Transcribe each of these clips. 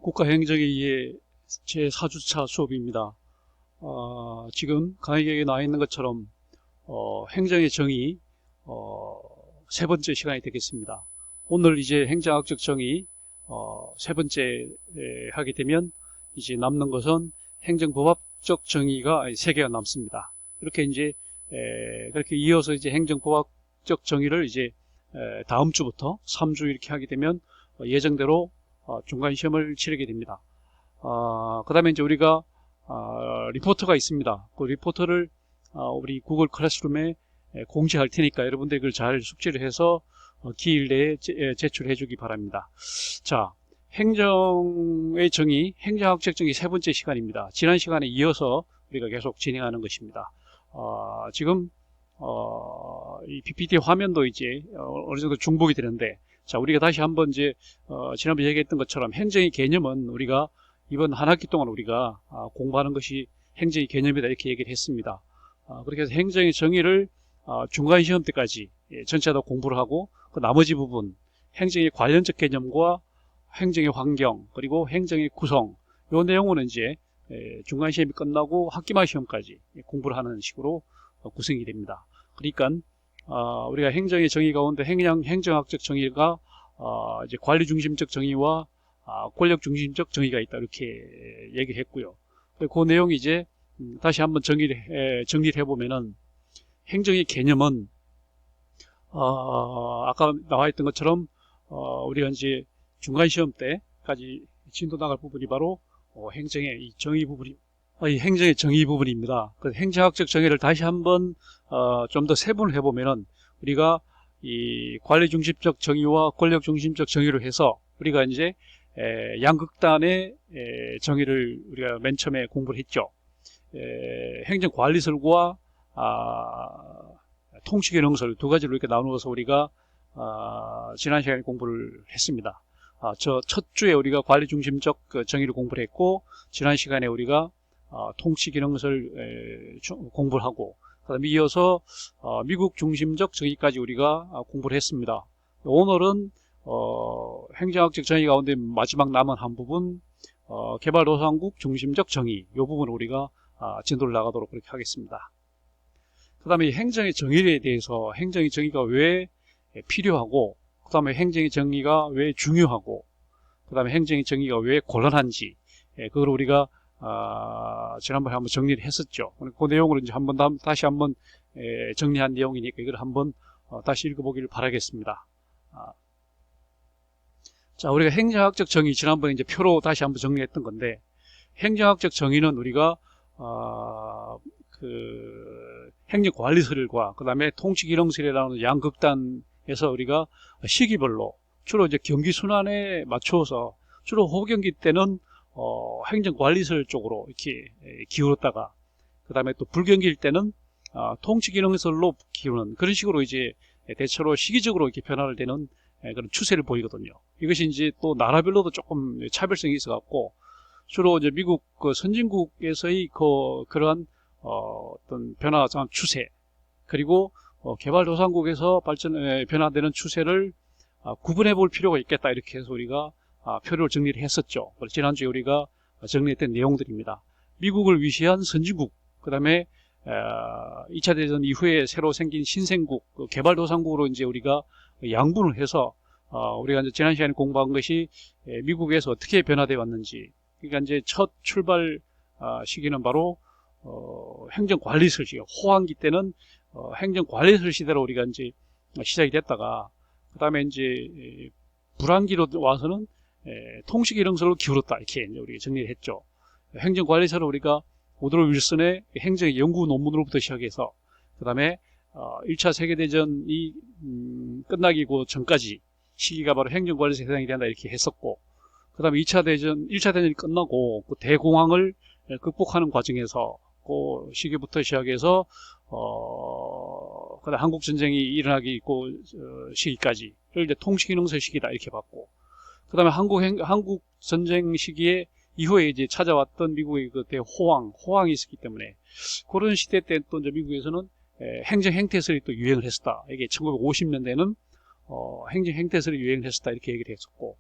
국가행정의의 제4주차 수업입니다. 지금 강의경에 나와 있는 것처럼 행정의 정의 세 번째 시간이 되겠습니다. 오늘 이제 행정학적 정의 세 번째 하게 되면 이제 남는 것은 행정법학적 정의가 세 개가 남습니다. 이렇게 이제 그렇게 이어서 이제 행정법학적 정의를 이제 다음 주부터 3주 이렇게 하게 되면 예정대로 중간 시험을 치르게 됩니다. 그 다음에 이제 우리가 리포터가 있습니다. 그 리포터를 우리 구글 클래스룸에 공지할 테니까 여러분들 이걸 잘 숙지를 해서 기일 내에 제출해 주기 바랍니다. 자, 행정의 정의, 행정학적 정의 세 번째 시간입니다. 지난 시간에 이어서 우리가 계속 진행하는 것입니다. 지금 이 PPT 화면도 이제 어느 정도 중복이 되는데, 자, 우리가 다시 한번 이제 지난번에 얘기했던 것처럼 행정의 개념은 우리가 이번 한 학기 동안 우리가 공부하는 것이 행정의 개념이다 이렇게 얘기를 했습니다. 그렇게 해서 행정의 정의를 중간 시험 때까지 전체 다 공부를 하고, 그 나머지 부분 행정의 관련적 개념과 행정의 환경 그리고 행정의 구성, 이 내용은 이제 중간 시험이 끝나고 학기말 시험까지 공부를 하는 식으로 구성이 됩니다. 그러니까 우리가 행정의 정의 가운데 행정학적 정의가 이제 관리 중심적 정의와 권력 중심적 정의가 있다 이렇게 얘기했고요. 그 내용이 이제 다시 한번 정리를 해보면은, 행정의 개념은 아까 나와 있던 것처럼 우리가 이제 중간 시험 때까지 진도 나갈 부분이 바로 행정의 이 정의 부분이 이 행정의 정의 부분입니다. 그 행정학적 정의를 다시 한번 좀 더 세분을 해보면은, 우리가 이 관리 중심적 정의와 권력 중심적 정의로 해서 우리가 이제 양극단의 정의를 우리가 맨 처음에 공부를 했죠. 행정관리설과 통치기능설 두 가지로 이렇게 나누어서 우리가 지난 시간에 공부를 했습니다. 저 첫 주에 우리가 관리 중심적 정의를 공부를 했고, 지난 시간에 우리가 통치기능설 공부를 하고, 그 다음에 이어서 미국 중심적 정의까지 우리가 공부를 했습니다. 오늘은 행정학적 정의 가운데 마지막 남은 한 부분, 개발도상국 중심적 정의, 이 부분을 우리가 진도를 나가도록 그렇게 하겠습니다. 그 다음에 행정의 정의에 대해서, 행정의 정의가 왜 필요하고, 그 다음에 행정의 정의가 왜 중요하고, 그 다음에 행정의 정의가 왜 곤란한지, 그걸 우리가 지난번에 한번 정리를 했었죠. 그 내용을 이제 다시 한번 정리한 내용이니까 이걸 한번 다시 읽어보기를 바라겠습니다. 자, 우리가 행정학적 정의 지난번에 이제 표로 다시 한번 정리했던 건데, 행정학적 정의는 우리가 그 행정관리설과 그 다음에 통치기능설이라는 양극단에서 우리가 시기별로 주로 이제 경기 순환에 맞춰서 주로 호경기 때는 행정관리설 쪽으로 이렇게 기울었다가, 그 다음에 또 불경기일 때는 통치기능설로 기우는 그런 식으로 이제 대체로 시기적으로 이렇게 변화를 되는 그런 추세를 보이거든요. 이것이 이제 또 나라별로도 조금 차별성이 있어 갖고, 주로 이제 미국 그 선진국에서의 그러한 어떤 변화한 추세, 그리고 개발도상국에서 변화되는 추세를 구분해 볼 필요가 있겠다 이렇게 해서 우리가 표를 정리를 했었죠. 지난주에 우리가 정리했던 내용들입니다. 미국을 위시한 선진국, 그 다음에 2차 대전 이후에 새로 생긴 신생국, 개발도상국으로 이제 우리가 양분을 해서 우리가 이제 지난 시간에 공부한 것이 미국에서 어떻게 변화되어 왔는지, 그러니까 이제 첫 출발 시기는 바로 행정관리설 시기, 호황기 때는 행정관리설 시대로 우리가 이제 시작이 됐다가, 그 다음에 이제 불황기로 와서는 통치기능설로 기울었다 이렇게 이제 우리가 정리를 했죠. 행정관리설은 우리가 우드로 윌슨의 행정의 연구 논문으로부터 시작해서, 그 다음에 1차 세계대전이 끝나기 전까지 시기가 바로 행정관리에서 해당이 된다 이렇게 했었고, 그 다음에 1차 대전이 끝나고 그 대공황을 극복하는 과정에서 그 시기부터 시작해서 그다음 한국전쟁이 일어나기 시기까지를 이제 통치기능설 시기다 이렇게 봤고, 그 다음에 한국전쟁 시기에 이후에 이제 찾아왔던 미국의 그 대호황이 있었기 때문에, 그런 시대 때 또 이제 미국에서는 행정 행태설이 또 유행을 했었다. 이게 1950년대는 행정 행태설이 유행을 했었다 이렇게 얘기를 했었고,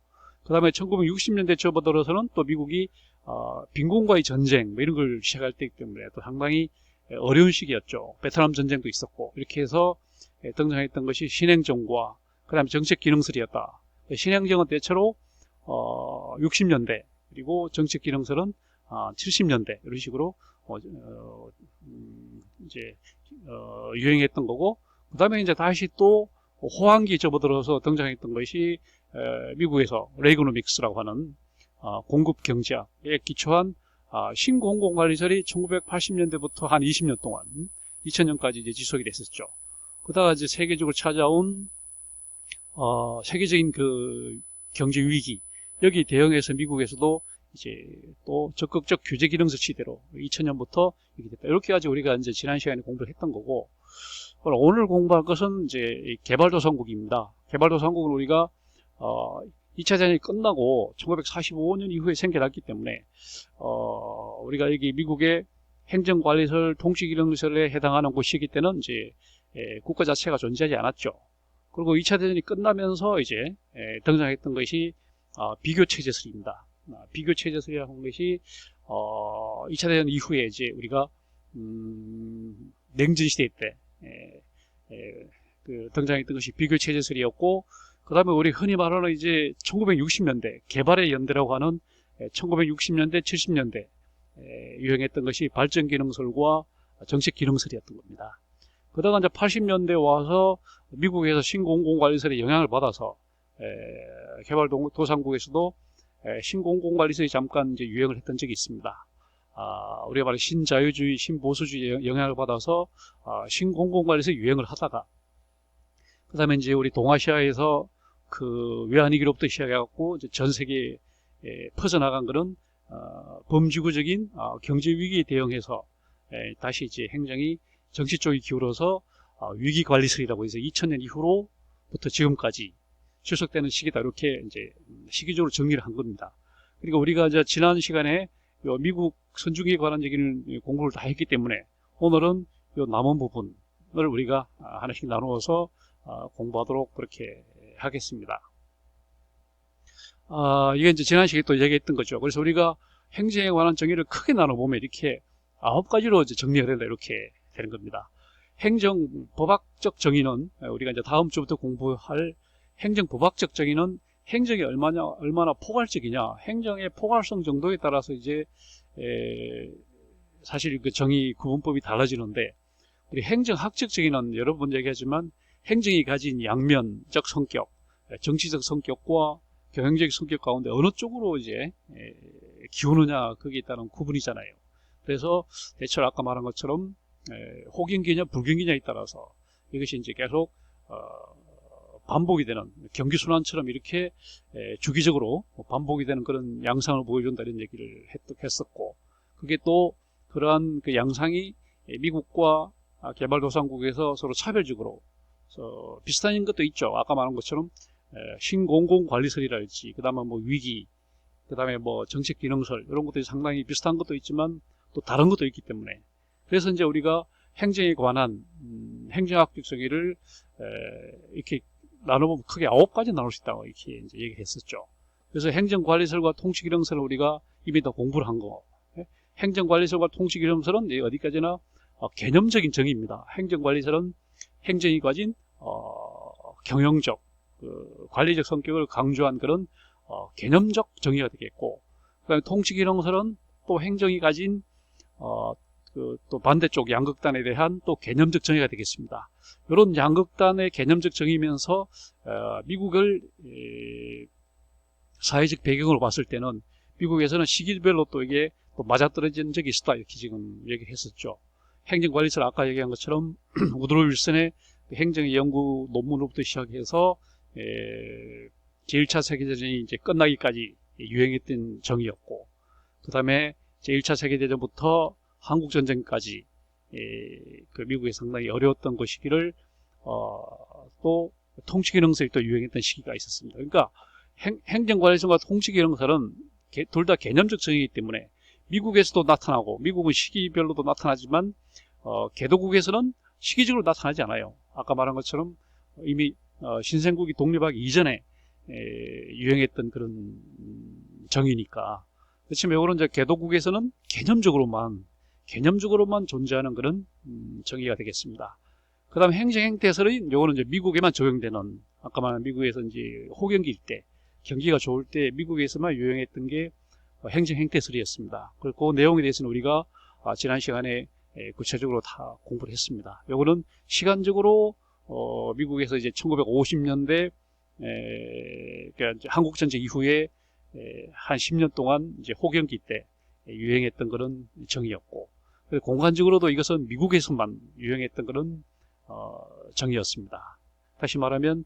그 다음에 1960년대 초부터서는 또 미국이 빈곤과의 전쟁 뭐 이런 걸 시작할 때이기 때문에 또 상당히 어려운 시기였죠. 베트남 전쟁도 있었고 이렇게 해서 등장했던 것이 신행정과 그 다음에 정책기능설이었다. 신행정은 대체로 60년대 그리고 정책기능설은 70년대 이런 식으로 이제 유행했던 거고, 그 다음에 이제 다시 또 호황기 접어들어서 등장했던 것이 미국에서 레이거노믹스라고 하는 공급 경제학에 기초한 신공공관리설이 1980년대부터 한 20년 동안 2000년까지 이제 지속이 됐었죠. 그러다가 이제 세계적으로 찾아온 세계적인 그 경제 위기, 여기 대응해서 미국에서도 이제 또 적극적 규제 기능서 시대로 2000년부터 이렇게 됐다. 이렇게 가지고 우리가 이제 지난 시간에 공부를 했던 거고, 오늘 공부할 것은 이제 개발도상국입니다. 개발도상국은 우리가 2차 대전이 끝나고 1945년 이후에 생겨났기 때문에 우리가 여기 미국의 행정관리설, 통치기능설에 해당하는 곳이기 때는 이제 국가 자체가 존재하지 않았죠. 그리고 2차 대전이 끝나면서 이제 등장했던 것이 비교체제설입니다. 비교체제설이라는 하는 것이 2차 대전 이후에 이제 우리가 냉전 시대 때 그 등장했던 것이 비교체제설이었고, 그 다음에 우리 흔히 말하는 이제 1960년대 개발의 연대라고 하는 1960년대 70년대 유행했던 것이 발전기능설과 정책기능설이었던 겁니다. 그러다가 이제 80년대 와서 미국에서 신공공관리설의 영향을 받아서 개발도상국에서도 신공공관리설이 잠깐 이제 유행을 했던 적이 있습니다. 우리가 말하는 신자유주의, 신보수주의 영향을 받아서 신공공관리설이 유행을 하다가, 그 다음에 이제 우리 동아시아에서 그 외환위기로부터 시작해갖고 전 세계에 퍼져나간 그런 범지구적인 경제위기에 대응해서 다시 이제 행정이 정치 쪽이 기울어서 위기관리설이라고 해서 2000년 이후로부터 지금까지 지속되는 시기다. 이렇게 이제 시기적으로 정리를 한 겁니다. 그리고 우리가 이제 지난 시간에 미국 선진국에 관한 얘기는 공부를 다 했기 때문에 오늘은 이 남은 부분을 우리가 하나씩 나누어서 공부하도록 그렇게 하겠습니다. 이게 이제 지난 시간에 또 얘기했던 거죠. 그래서 우리가 행정에 관한 정의를 크게 나눠보면 이렇게 9가지로 이제 정리가 된다. 이렇게 되는 겁니다. 행정 법학적 정의는 우리가 이제 다음 주부터 공부할 행정 법학적 정의는 행정이 얼마나 포괄적이냐, 행정의 포괄성 정도에 따라서 이제 사실 그 정의 구분법이 달라지는데, 우리 행정학적 정의는 여러 번 얘기하지만 행정이 가진 양면적 성격, 정치적 성격과 경영적 성격 가운데 어느 쪽으로 이제 기우느냐, 거기에 따른 구분이잖아요. 그래서 대체로 아까 말한 것처럼 호경기냐 불경기냐에 따라서 이것이 이제 계속 반복이 되는, 경기순환처럼 이렇게 주기적으로 반복이 되는 그런 양상을 보여준다, 이런 얘기를 했었고, 그게 또 그러한 그 양상이 미국과 개발도상국에서 서로 차별적으로 비슷한 것도 있죠. 아까 말한 것처럼 신공공관리설이랄지, 그 다음에 뭐 위기, 그 다음에 뭐 정책기능설, 이런 것들이 상당히 비슷한 것도 있지만 또 다른 것도 있기 때문에, 그래서 이제 우리가 행정에 관한 행정학적 정의를 이렇게 나눠보면 크게 9가지 나눌 수 있다고 이렇게 이제 얘기했었죠. 그래서 행정관리설과 통치기능설은 우리가 이미 다 공부를 한 거. 행정관리설과 통치기능설은 어디까지나 개념적인 정의입니다. 행정관리설은 행정이 가진 경영적, 관리적 성격을 강조한 그런 개념적 정의가 되겠고, 그다음에 통치기능설은 또 행정이 가진 또 반대쪽 양극단에 대한 또 개념적 정의가 되겠습니다. 이런 양극단의 개념적 정의면서 미국을 사회적 배경으로 봤을 때는 미국에서는 시기별로 또 이게 또 맞아떨어진 적이 있었다, 이렇게 지금 얘기를 했었죠. 행정관리설 아까 얘기한 것처럼 우드로 윌슨의 행정의 연구 논문으로부터 시작해서 제1차 세계대전이 이제 끝나기까지 유행했던 정의였고, 그 다음에 제1차 세계대전부터 한국전쟁까지 그 미국에 상당히 어려웠던 그 시기를 또 통치기능설이 또 유행했던 시기가 있었습니다. 그러니까 행정관리설과 통치기능설은 둘 다 개념적 정의이기 때문에 미국에서도 나타나고, 미국은 시기별로도 나타나지만 개도국에서는 시기적으로 나타나지 않아요. 아까 말한 것처럼 이미 신생국이 독립하기 이전에 유행했던 그런 정의니까. 그렇지만 이거는 이제 개도국에서는 개념적으로만 존재하는 그런 정의가 되겠습니다. 그 다음 행정행태설은 요거는 이제 미국에만 적용되는, 아까 말한 미국에서 이제 호경기일 때, 경기가 좋을 때 미국에서만 유행했던 게 행정행태설이었습니다. 그리고 그 내용에 대해서는 우리가 지난 시간에 구체적으로 다 공부를 했습니다. 요거는 시간적으로 미국에서 이제 1950년대 그러니까 한국전쟁 이후에 한 10년 동안 이제 호경기 때 유행했던 그런 정의였고, 공간적으로도 이것은 미국에서만 유행했던 그런 정의였습니다. 다시 말하면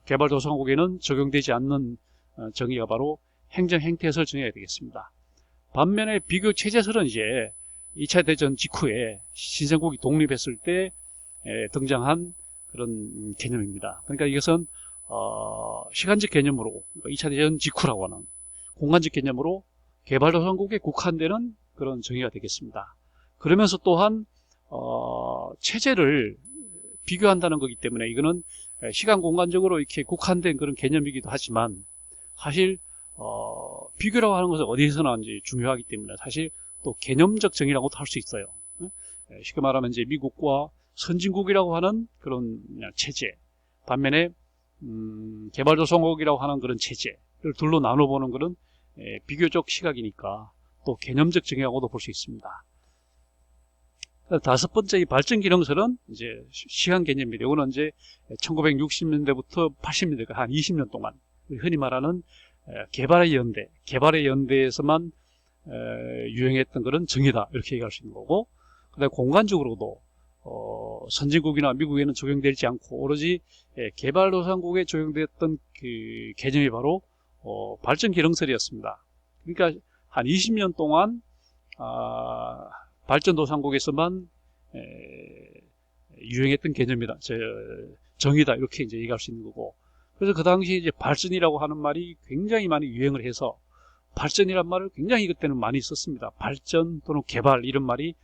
개발도상국에는 적용되지 않는 정의가 바로 행정행태설 정의가 되겠습니다. 반면에 비교체제설은 이제 2차 대전 직후에 신생국이 독립했을 때 등장한 그런 개념입니다. 그러니까 이것은 시간적 개념으로 2차 대전 직후라고 하는 공간적 개념으로 개발도상국에 국한되는 그런 정의가 되겠습니다. 그러면서 또한 체제를 비교한다는 거기 때문에 이거는 시간 공간적으로 이렇게 국한된 그런 개념이기도 하지만, 사실 비교라고 하는 것은 어디서나 이제 중요하기 때문에 사실 또 개념적 정의라고도 할 수 있어요. 쉽게 말하면 이제 미국과 선진국이라고 하는 그런 체제, 반면에 개발도상국이라고 하는 그런 체제를 둘로 나눠보는 그런 비교적 시각이니까 또 개념적 정의라고도 볼 수 있습니다. 다섯 번째, 이 발전기능설은 이제 시간 개념입니다. 이거는 이제 1960년대부터 80년대까지 한 20년 동안 흔히 말하는 개발의 연대에서만 유행했던 그런 정의다, 이렇게 얘기할 수 있는 거고, 그다음에 공간적으로도 선진국이나 미국에는 적용되지 않고 오로지 개발도상국에 적용되었던 그 개념이 바로 발전기능설이었습니다. 그러니까 한 20년 동안 발전도상국에서만 유행했던 개념이다, 정의다, 이렇게 이제 얘기할 수 있는 거고, 그래서 그 당시 이제 발전이라고 하는 말이 굉장히 많이 유행을 해서 발전이란 말을 굉장히 그때는 많이 썼습니다. 발전 또는 개발, 이런 말이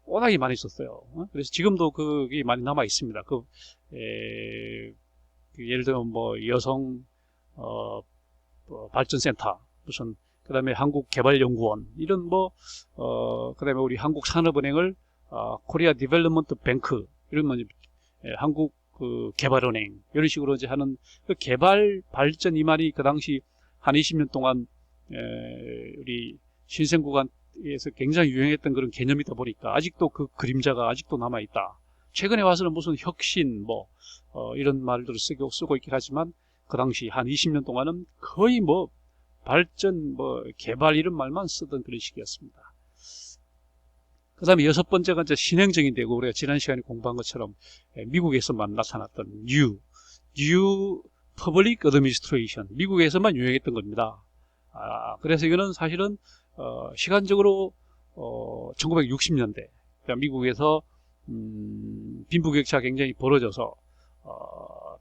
워낙에 많이 썼어요. 그래서 지금도 그게 많이 남아 있습니다. 예를 들면 뭐 여성 발전센터, 무슨, 그 다음에 한국개발연구원, 이런 그 다음에 우리 한국산업은행을 코리아 디벨롭먼트 뱅크, 이런 한국 개발은행, 이런 식으로 이제 하는 그 개발, 발전, 이 말이 그 당시 한 20년 동안 우리 신생국에서 굉장히 유행했던 그런 개념이다 보니까 아직도 그 그림자가 아직도 남아있다. 최근에 와서는 무슨 혁신, 이런 말들을 쓰고 있긴 하지만 그 당시 한 20년 동안은 거의 발전, 개발, 이런 말만 쓰던 그런 시기였습니다. 그 다음에 여섯 번째가 이제 신행정인데, 우리가 지난 시간에 공부한 것처럼 미국에서만 나타났던 New Public Administration, 미국에서만 유행했던 겁니다. 그래서 이거는 사실은 시간적으로 1960년대 미국에서 빈부격차가 굉장히 벌어져서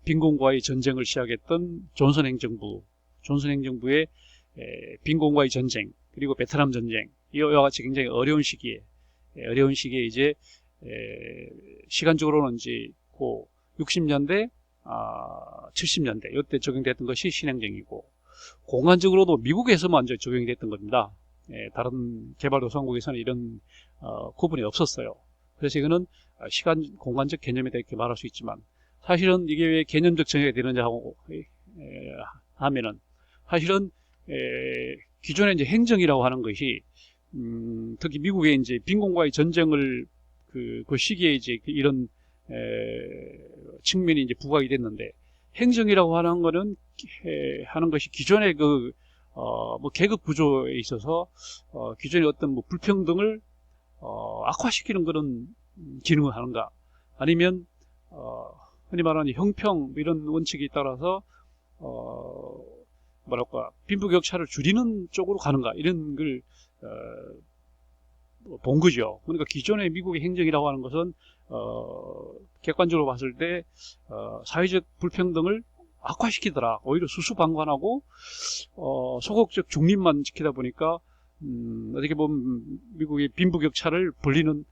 빈곤과의 전쟁을 시작했던 존슨 행정부의 빈곤과의 전쟁, 그리고 베트남 전쟁, 이와 같이 굉장히 어려운 시기에 이제 시간적으로는 이제 60년대, 70년대 이때 적용됐던 것이 신행정이고, 공간적으로도 미국에서만 이제 적용이 됐던 겁니다. 다른 개발도상국에서는 이런 구분이 없었어요. 그래서 이거는 시간 공간적 개념이다, 이렇게 말할 수 있지만, 사실은 이게 왜 개념적 정의가 되느냐 하면은, 사실은 기존의 이제 행정이라고 하는 것이 특히 미국의 이제 빈곤과의 전쟁을 그 시기에 이제 이런 측면이 이제 부각이 됐는데, 행정이라고 하는 거는 하는 것이 기존의 계급 구조에 있어서 기존의 어떤 불평등을 악화시키는 그런 기능을 하는가, 아니면 흔히 말하는 형평, 이런 원칙에 따라서 빈부격차를 줄이는 쪽으로 가는가, 이런 걸 본 거죠. 그러니까 기존의 미국의 행정이라고 하는 것은 객관적으로 봤을 때 사회적 불평등을 악화시키더라. 오히려 수수방관하고 소극적 중립만 지키다 보니까 어떻게 보면 미국의 빈부격차를 벌리는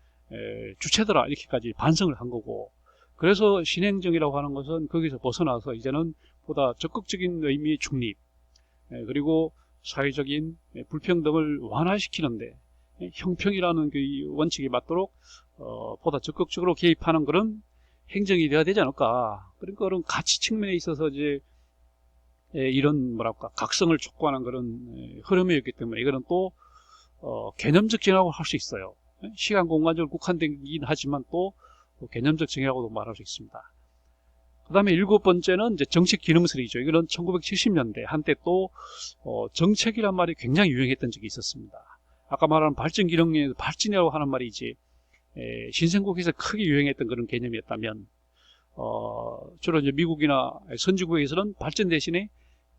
주체더라, 이렇게까지 반성을 한 거고, 그래서 신행정이라고 하는 것은 거기서 벗어나서 이제는 보다 적극적인 의미의 중립, 그리고 사회적인 불평등을 완화시키는데 형평이라는 그 원칙에 맞도록 보다 적극적으로 개입하는 그런 행정이 돼야 되지 않을까. 그러니까 그런 가치 측면에 있어서 이제 이런 뭐랄까 각성을 촉구하는 그런 흐름이었기 때문에 이거는 또 개념적 정의라고 할 수 있어요. 시간 공간적으로 국한되긴 하지만 또 개념적 정의라고도 말할 수 있습니다. 그 다음에 7번째는 이제 정책 기능설이죠. 이거는 1970년대 한때 또 정책이란 말이 굉장히 유행했던 적이 있었습니다. 아까 말한 발전 기능에 발전이라고 하는 말이 이제 신생국에서 크게 유행했던 그런 개념이었다면 주로 이제 미국이나 선진국에서는 발전 대신에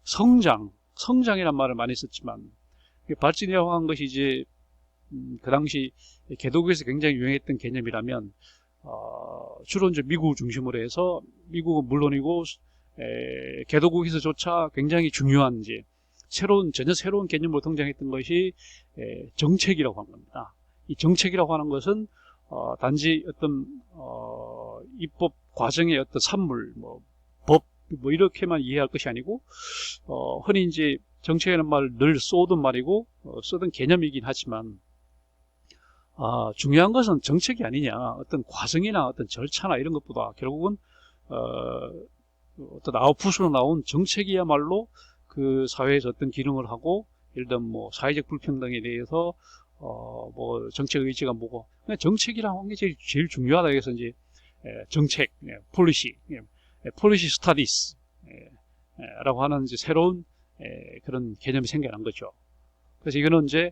성장이란 말을 많이 썼지만 발전이라고 하는 것이 이제 그 당시 개도국에서 굉장히 유행했던 개념이라면 주로 이제 미국 중심으로 해서 미국은 물론이고 개도국에서조차 굉장히 중요한 이제 전혀 새로운 개념으로 등장했던 것이 정책이라고 하는 겁니다. 이 정책이라고 하는 것은 단지 어떤 입법 과정의 어떤 산물, 법 이렇게만 이해할 것이 아니고 흔히 이제 정책이라는 말을 늘 쏘던 말이고 쓰던 개념이긴 하지만 중요한 것은 정책이 아니냐, 어떤 과정이나 어떤 절차나 이런 것보다 결국은 어떤 아웃풋으로 나온 정책이야말로 그 사회에서 어떤 기능을 하고, 예를 들면 뭐 사회적 불평등에 대해서 뭐 정책 의지가 뭐고, 정책이라고 하는 게 제일 중요하다 해서 이제 정책, 폴리시 스타디스 라고 하는 이제 새로운 그런 개념이 생겨난 거죠. 그래서 이거는 이제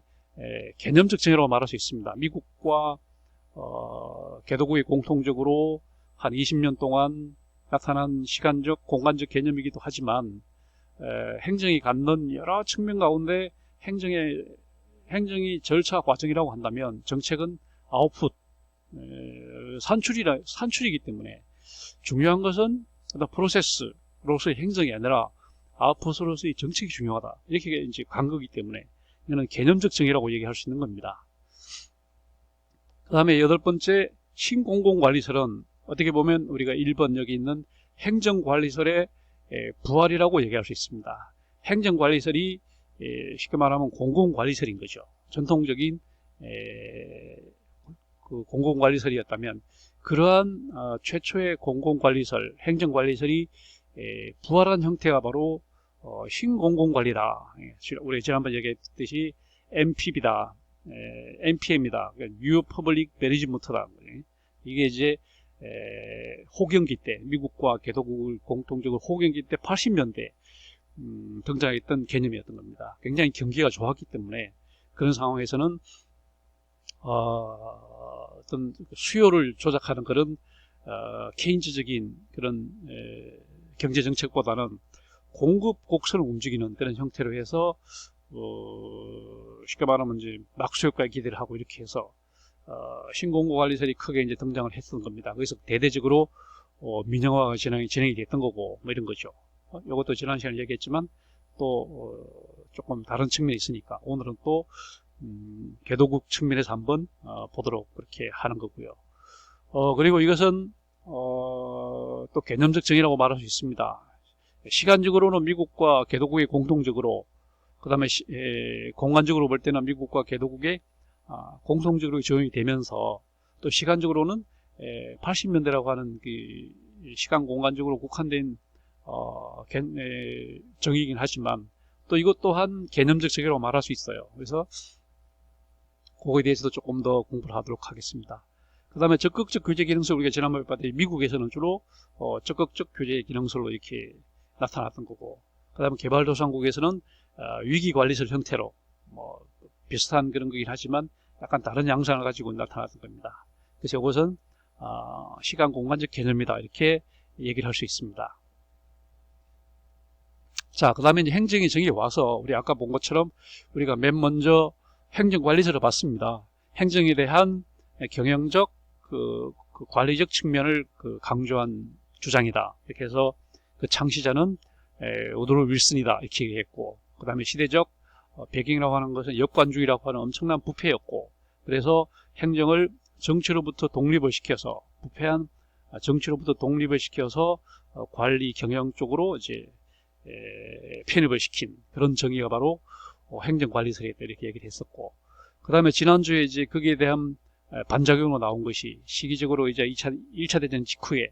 개념적 정의라고 말할 수 있습니다. 미국과 개도국이 공통적으로 한 20년 동안 나타난 시간적, 공간적 개념이기도 하지만 행정이 갖는 여러 측면 가운데 행정이 절차 과정이라고 한다면 정책은 아웃풋, 산출이기 때문에 중요한 것은 프로세스로서의 행정이 아니라 아웃풋으로서의 정책이 중요하다. 이렇게 이제 간 거기 때문에 이거는 개념적 정의라고 얘기할 수 있는 겁니다. 그 다음에 8번째, 신공공관리설은 어떻게 보면 우리가 1번 여기 있는 행정관리설의 부활이라고 얘기할 수 있습니다. 행정관리설이 쉽게 말하면 공공관리설인 거죠. 전통적인 그 공공관리설이었다면 그러한 최초의 공공관리설, 행정관리설이 부활한 형태가 바로 신공공관리다. 우리 지난번 얘기했듯이 MPB다, NPM이다. New Public Management다. 이게 이제 호경기 때, 미국과 개도국을 공통적으로 호경기 때 80년대 등장했던 개념이었던 겁니다. 굉장히 경기가 좋았기 때문에 그런 상황에서는 어떤 수요를 조작하는 그런 케인즈적인 그런 경제 정책보다는 공급 곡선을 움직이는 그런 형태로 해서 쉽게 말하면 이제 낙수효과에 기대를 하고 이렇게 해서 신공공관리설이 크게 이제 등장을 했던 겁니다. 그래서 대대적으로 민영화가 진행이 됐던 거고 뭐 이런 거죠. 이것도 지난 시간에 얘기했지만 또 조금 다른 측면이 있으니까 오늘은 또 개도국 측면에서 한번 보도록 그렇게 하는 거고요. 그리고 이것은 또 개념적 정의라고 말할 수 있습니다. 시간적으로는 미국과 개도국이 공통적으로, 그 다음에 공간적으로 볼 때는 미국과 개도국의 공통적으로 적용이 되면서, 또 시간적으로는 80년대라고 하는 그 시간 공간적으로 국한된 정의이긴 하지만 또 이것 또한 개념적 정의라고 말할 수 있어요. 그래서 그거에 대해서도 조금 더 공부를 하도록 하겠습니다. 그 다음에 적극적 규제 기능설, 우리가 지난번에 봤더니 미국에서는 주로 적극적 규제 기능설로 이렇게 나타났던 거고, 그 다음에 개발도상국에서는 위기관리설 형태로 뭐 비슷한 그런 거긴 하지만 약간 다른 양상을 가지고 나타났던 겁니다. 그래서 이것은 시간 공간적 개념이다, 이렇게 얘기를 할 수 있습니다. 자, 그 다음에 이제 행정의 정의에 와서 우리 아까 본 것처럼 우리가 맨 먼저 행정관리설을 봤습니다. 행정에 대한 경영적 그 관리적 측면을 강조한 주장이다. 이렇게 해서 그 창시자는 우드로 윌슨이다, 이렇게 얘기했고, 그 다음에 시대적 배경이라고 하는 것은 역관주의라고 하는 엄청난 부패였고, 그래서 행정을 정치로부터 독립을 시켜서, 부패한 정치로부터 독립을 시켜서 관리 경영 쪽으로 이제 편입을 시킨 그런 정의가 바로 행정관리설이다 이렇게 얘기를 했었고, 그 다음에 지난주에 이제 거기에 대한 반작용으로 나온 것이 시기적으로 이제 1차 대전 직후에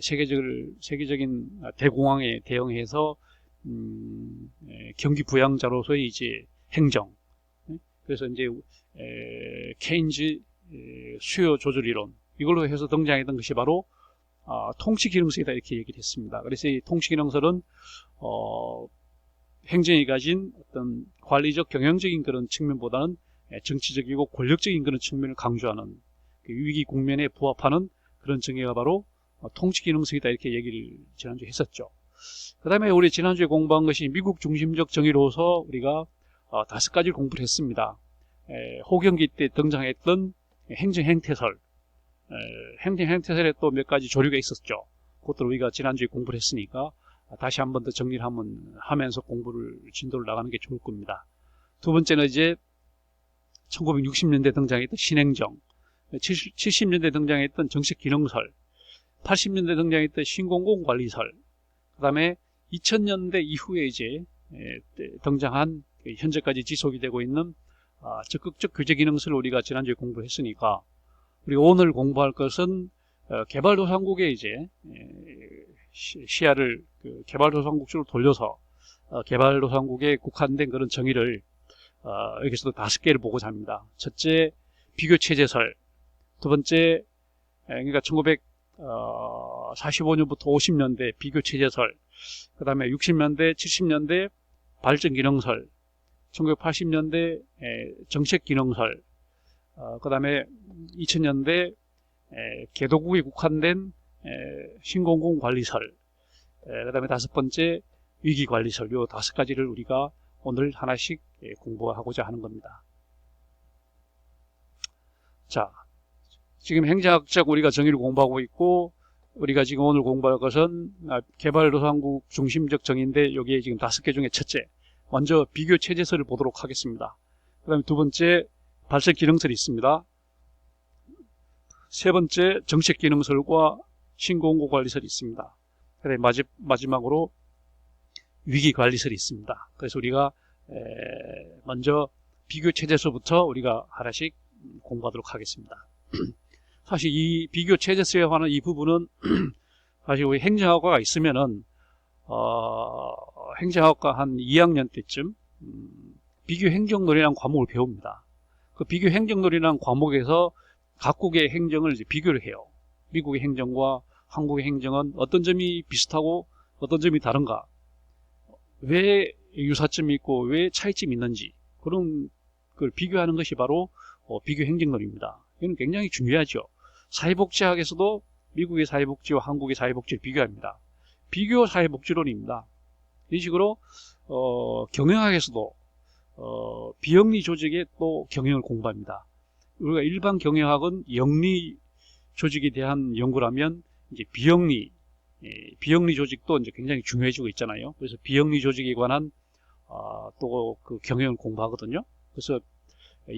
세계적인 대공황에 대응해서 경기 부양자로서의 이제 행정, 그래서 이제 케인즈 수요 조절 이론, 이걸로 해서 등장했던 것이 바로 통치기능설이다 이렇게 얘기를 했습니다. 그래서 이 통치기능설은 행정이 가진 어떤 관리적 경영적인 그런 측면보다는 정치적이고 권력적인 그런 측면을 강조하는 위기 국면에 부합하는 그런 정의가 바로 통치기능설이다 이렇게 얘기를 지난주에 했었죠. 그 다음에 우리 지난주에 공부한 것이 미국 중심적 정의로서 우리가 5가지를 공부를 했습니다. 호경기 때 등장했던 행정행태설, 행정행태설에 또 몇 가지 조류가 있었죠. 그것도 우리가 지난주에 공부를 했으니까 다시 한 번 더 정리를 하면서 진도를 나가는 게 좋을 겁니다. 두 번째는 이제 1960년대 등장했던 신행정, 70년대 등장했던 정책기능설, 80년대 등장했던 신공공관리설, 그 다음에 2000년대 이후에 이제 등장한 현재까지 지속이 되고 있는 적극적 규제기능설을 우리가 지난주에 공부를 했으니까, 우리가 오늘 공부할 것은 개발도상국의 이제 시야를 개발도상국으로 돌려서 개발도상국에 국한된 그런 정의를 여기서도 5개를 보고자 합니다. 첫째, 비교체제설. 두 번째, 그러니까 1945년부터 50년대 비교체제설. 그 다음에 60년대, 70년대 발전기능설. 1980년대 정책기능설. 그 다음에 2000년대 개도국에 국한된 신공공관리설. 그 다음에 5번째 위기관리설. 요 5가지를 우리가 오늘 하나씩 공부하고자 하는 겁니다. 자, 지금 행정학적 우리가 정의를 공부하고 있고, 우리가 지금 오늘 공부할 것은 개발도상국 중심적 정의인데, 여기에 지금 5개 중에 첫째, 먼저 비교체제설을 보도록 하겠습니다. 그 다음에 두 번째 발전기능설이 있습니다. 세 번째 정책기능설과 신공공관리설이 있습니다. 그 다음에 마지막으로 위기관리설이 있습니다. 그래서 우리가 먼저 비교체제설부터 우리가 하나씩 공부하도록 하겠습니다. 사실 이 비교체제설에 관한 이 부분은 사실 우리 행정학과가 있으면은 행정학과 한 2학년 때쯤 비교행정론이라는 과목을 배웁니다. 그 비교행정론이라는 과목에서 각국의 행정을 이제 비교를 해요. 미국의 행정과 한국의 행정은 어떤 점이 비슷하고 어떤 점이 다른가, 왜 유사점이 있고 왜 차이점이 있는지, 그런 걸 비교하는 것이 바로 비교행정론입니다. 이건 굉장히 중요하죠. 사회복지학에서도 미국의 사회복지와 한국의 사회복지를 비교합니다. 비교 사회복지론입니다. 이 식으로 경영학에서도 비영리 조직의 또 경영을 공부합니다. 우리가 일반 경영학은 영리 조직에 대한 연구라면, 이제 비영리 조직도 이제 굉장히 중요해지고 있잖아요. 그래서 비영리 조직에 관한 또 그 경영을 공부하거든요. 그래서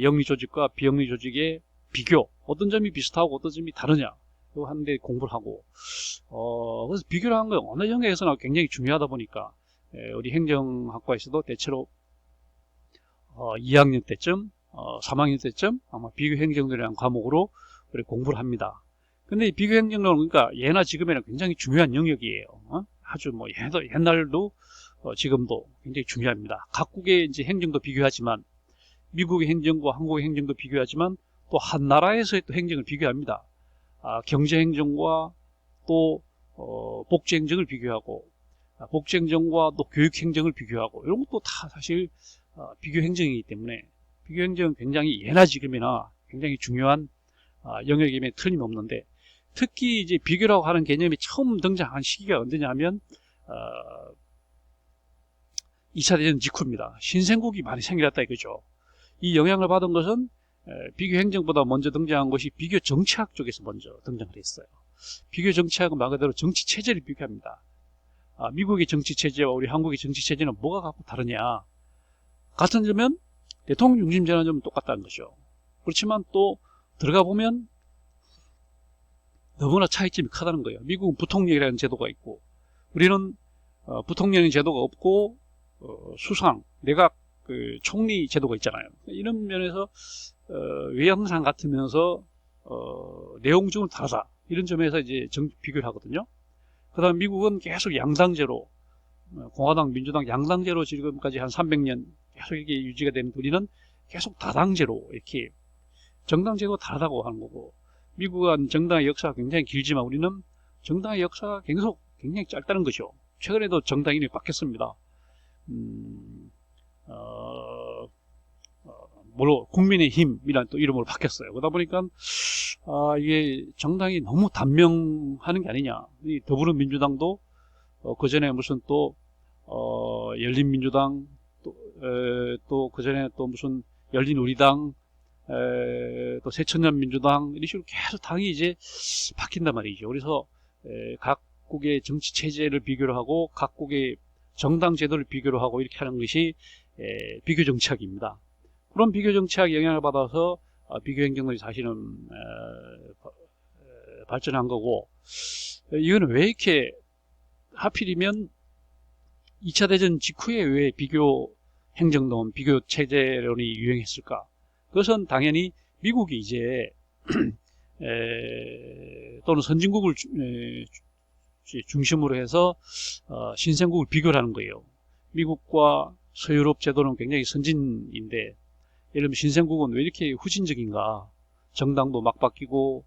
영리 조직과 비영리 조직의 비교, 어떤 점이 비슷하고 어떤 점이 다르냐, 이거 하는데 공부를 하고, 그래서 비교를 하는 건 어느 영역에서나 굉장히 중요하다 보니까 우리 행정학과에서도 대체로 2학년 때쯤, 3학년 때쯤 아마 비교행정론이라는 과목으로 우리 공부를 합니다. 근데 이 비교행정론은 그러니까 예나 지금에는 굉장히 중요한 영역이에요. 아주 뭐 옛날도 지금도 굉장히 중요합니다. 각국의 이제 행정도 비교하지만, 미국의 행정과 한국의 행정도 비교하지만, 또 한 나라에서의 또 행정을 비교합니다. 경제행정과 또 복지행정을 비교하고, 복지행정과 또 교육행정을 비교하고, 이런 것도 다 사실 비교행정이기 때문에 비교행정은 굉장히 예나 지금이나 굉장히 중요한 영역임에 틀림없는데, 특히 이제 비교라고 하는 개념이 처음 등장한 시기가 언제냐 하면 2차 대전 직후입니다. 신생국이 많이 생겼다 이거죠. 이 영향을 받은 것은 비교행정보다 먼저 등장한 것이 비교정치학 쪽에서 먼저 등장을 했어요. 비교정치학은 말 그대로 정치체제를 비교합니다. 미국의 정치체제와 우리 한국의 정치체제는 뭐가 갖고 다르냐. 같은 점은 대통령 중심제라는 점은 똑같다는 거죠. 그렇지만 또 들어가 보면 너무나 차이점이 크다는 거예요. 미국은 부통령이라는 제도가 있고, 우리는 부통령 제도가 없고 수상, 내각 그 총리 제도가 있잖아요. 이런 면에서 외형상 같으면서 내용적으로 다르다. 이런 점에서 이제 비교를 하거든요. 그 다음 미국은 계속 양당제로, 공화당, 민주당 양당제로 지금까지 한 300년 계속 이렇게 유지가 되는, 우리는 계속 다당제로 이렇게 정당제도 다르다고 하는 거고, 미국은 정당의 역사가 굉장히 길지만 우리는 정당의 역사가 계속 굉장히 짧다는 것이죠. 최근에도 정당 이름이 바뀌었습니다. 국민의힘이라는 또 이름으로 바뀌었어요. 그러다 보니까 이게 정당이 너무 단명하는 게 아니냐. 이 더불어민주당도 그 전에 무슨 또 열린민주당, 또 그 전에 또 무슨 열린우리당, 또 새천년민주당, 이런 식으로 계속 당이 이제 바뀐단 말이죠. 그래서 각국의 정치 체제를 비교를 하고 각국의 정당 제도를 비교를 하고 이렇게 하는 것이 비교 정치학입니다. 그런 비교 정치학 영향을 받아서 비교 행정론이 사실은 발전한 거고, 이거는 왜 이렇게 하필이면 2차 대전 직후에 왜 비교 행정론, 비교 체제론이 유행했을까? 그것은 당연히 미국이 이제 또는 선진국을 중심으로 해서 신생국을 비교를 하는 거예요. 미국과 서유럽 제도는 굉장히 선진인데, 예를 들면 신생국은 왜 이렇게 후진적인가? 정당도 막 바뀌고,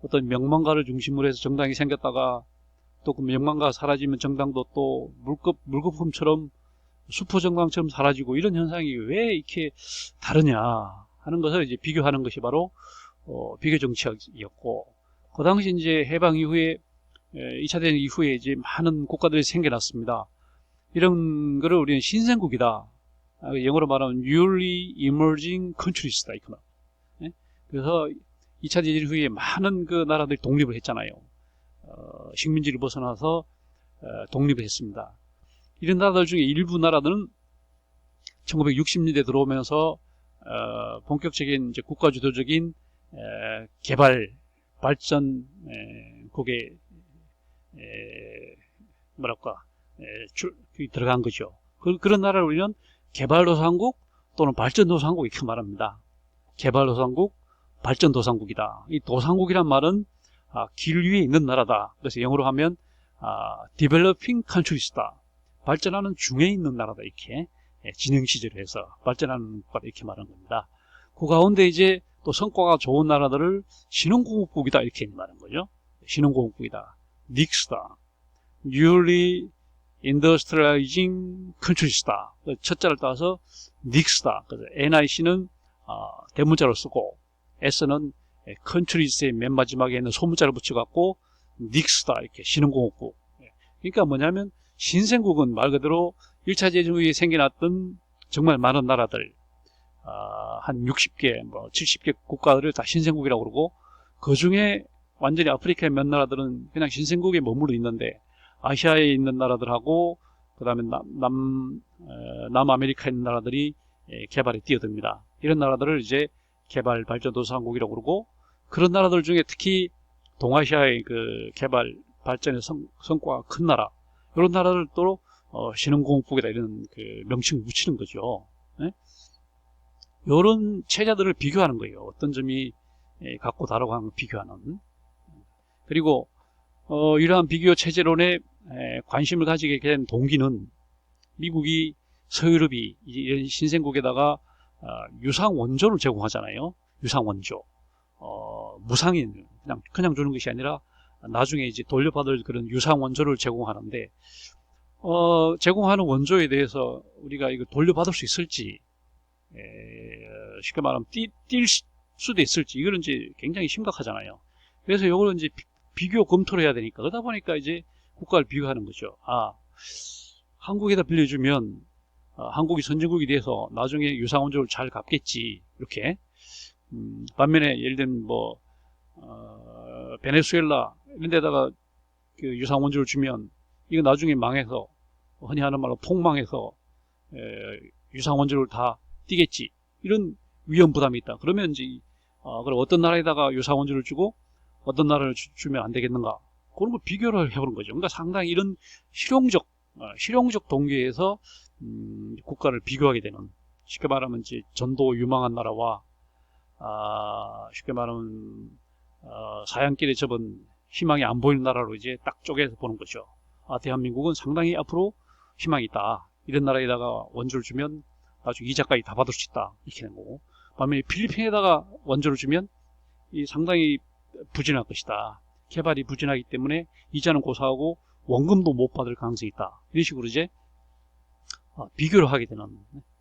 어떤 명망가를 중심으로 해서 정당이 생겼다가 또 그 명망가가 사라지면 정당도 또 물거품처럼 수포정당처럼 사라지고, 이런 현상이 왜 이렇게 다르냐 하는 것을 이제 비교하는 것이 바로 비교 정치학이었고, 그 당시 이제 해방 이후에 2차 대전 이후에 이제 많은 국가들이 생겨났습니다. 이런 거를 우리는 신생국이다. 영어로 말하면 newly emerging countries다. 그래서 2차 대전 후에 많은 그 나라들이 독립을 했잖아요. 식민지를 벗어나서 독립을 했습니다. 이런 나라들 중에 일부 나라들은 1960년대 들어오면서 본격적인 이제 국가주도적인 개발, 발전, 국에 들어간 거죠. 그런 나라를 우리는 개발도상국 또는 발전도상국 이렇게 말합니다. 개발도상국, 발전도상국이다. 이 도상국이란 말은 길 위에 있는 나라다. 그래서 영어로 하면 developing countries다. 발전하는 중에 있는 나라다. 이렇게 진행 시제를 해서 발전하는 국가다 이렇게 말하는 겁니다. 그 가운데 이제 또 성과가 좋은 나라들을 신흥공업국이다 이렇게 말하는 거죠. 신흥공업국이다. 닉스다. newly industrializing countries다. 첫자를 따서 닉스다. 그래서 NIC는 대문자로 쓰고 S는 countries의 맨 마지막에 있는 소문자를 붙여갖고 닉스다 이렇게 신흥공업국. 그러니까 뭐냐면 신생국은 말 그대로 1차 대전 후에 생겨났던 정말 많은 나라들, 한 60개, 70개 국가들을 다 신생국이라고 그러고, 그 중에 완전히 아프리카의 몇 나라들은 그냥 신생국에 머무르 있는데, 아시아에 있는 나라들하고, 그 다음에 남아메리카에 있는 나라들이 개발에 뛰어듭니다. 이런 나라들을 이제 개발 발전도상국이라고 그러고, 그런 나라들 중에 특히 동아시아의 그 개발 발전의 성과가 큰 나라, 이런 나라를 또 신흥공업국이다 이런 그 명칭을 붙이는 거죠. 네? 이런 체제들을 비교하는 거예요. 어떤 점이 같고 다르고 하는 걸 비교하는. 그리고 이러한 비교 체제론에 관심을 가지게 된 동기는 미국이 서유럽이 이런 신생국에다가 유상 원조를 제공하잖아요. 유상 원조. 무상인 그냥 주는 것이 아니라 나중에 이제 돌려받을 그런 유상 원조를 제공하는데, 제공하는 원조에 대해서 우리가 이거 돌려받을 수 있을지, 쉽게 말하면 뛸 수도 있을지, 이거는 이제 굉장히 심각하잖아요. 그래서 이거는 이제 비교 검토를 해야 되니까, 그러다 보니까 이제 국가를 비교하는 거죠. 한국에다 빌려주면 한국이 선진국이 돼서 나중에 유상 원조를 잘 갚겠지, 이렇게. 반면에 예를 들면 베네수엘라 이런 데다가 그 유상 원조를 주면 이거 나중에 망해서, 흔히 하는 말로 폭망해서 유상 원조를 다 띄겠지, 이런 위험 부담이 있다. 그러면 이제 그럼 어떤 나라에다가 유상 원조를 주고 어떤 나라를 주면 안 되겠는가, 그런 걸 비교를 해보는 거죠. 그러니까 상당히 이런 실용적 실용적 동기에서 국가를 비교하게 되는, 쉽게 말하면 이제 전도 유망한 나라와 쉽게 말하면 사양길에 접은 희망이 안 보이는 나라로 이제 딱 쪼개서 보는 거죠. 대한민국은 상당히 앞으로 희망이 있다. 이런 나라에다가 원조를 주면 나중에 이자까지 다 받을 수 있다. 이렇게 되는 거고, 반면에 필리핀에다가 원조를 주면 상당히 부진할 것이다. 개발이 부진하기 때문에 이자는 고사하고 원금도 못 받을 가능성이 있다. 이런 식으로 이제 비교를 하게 되는.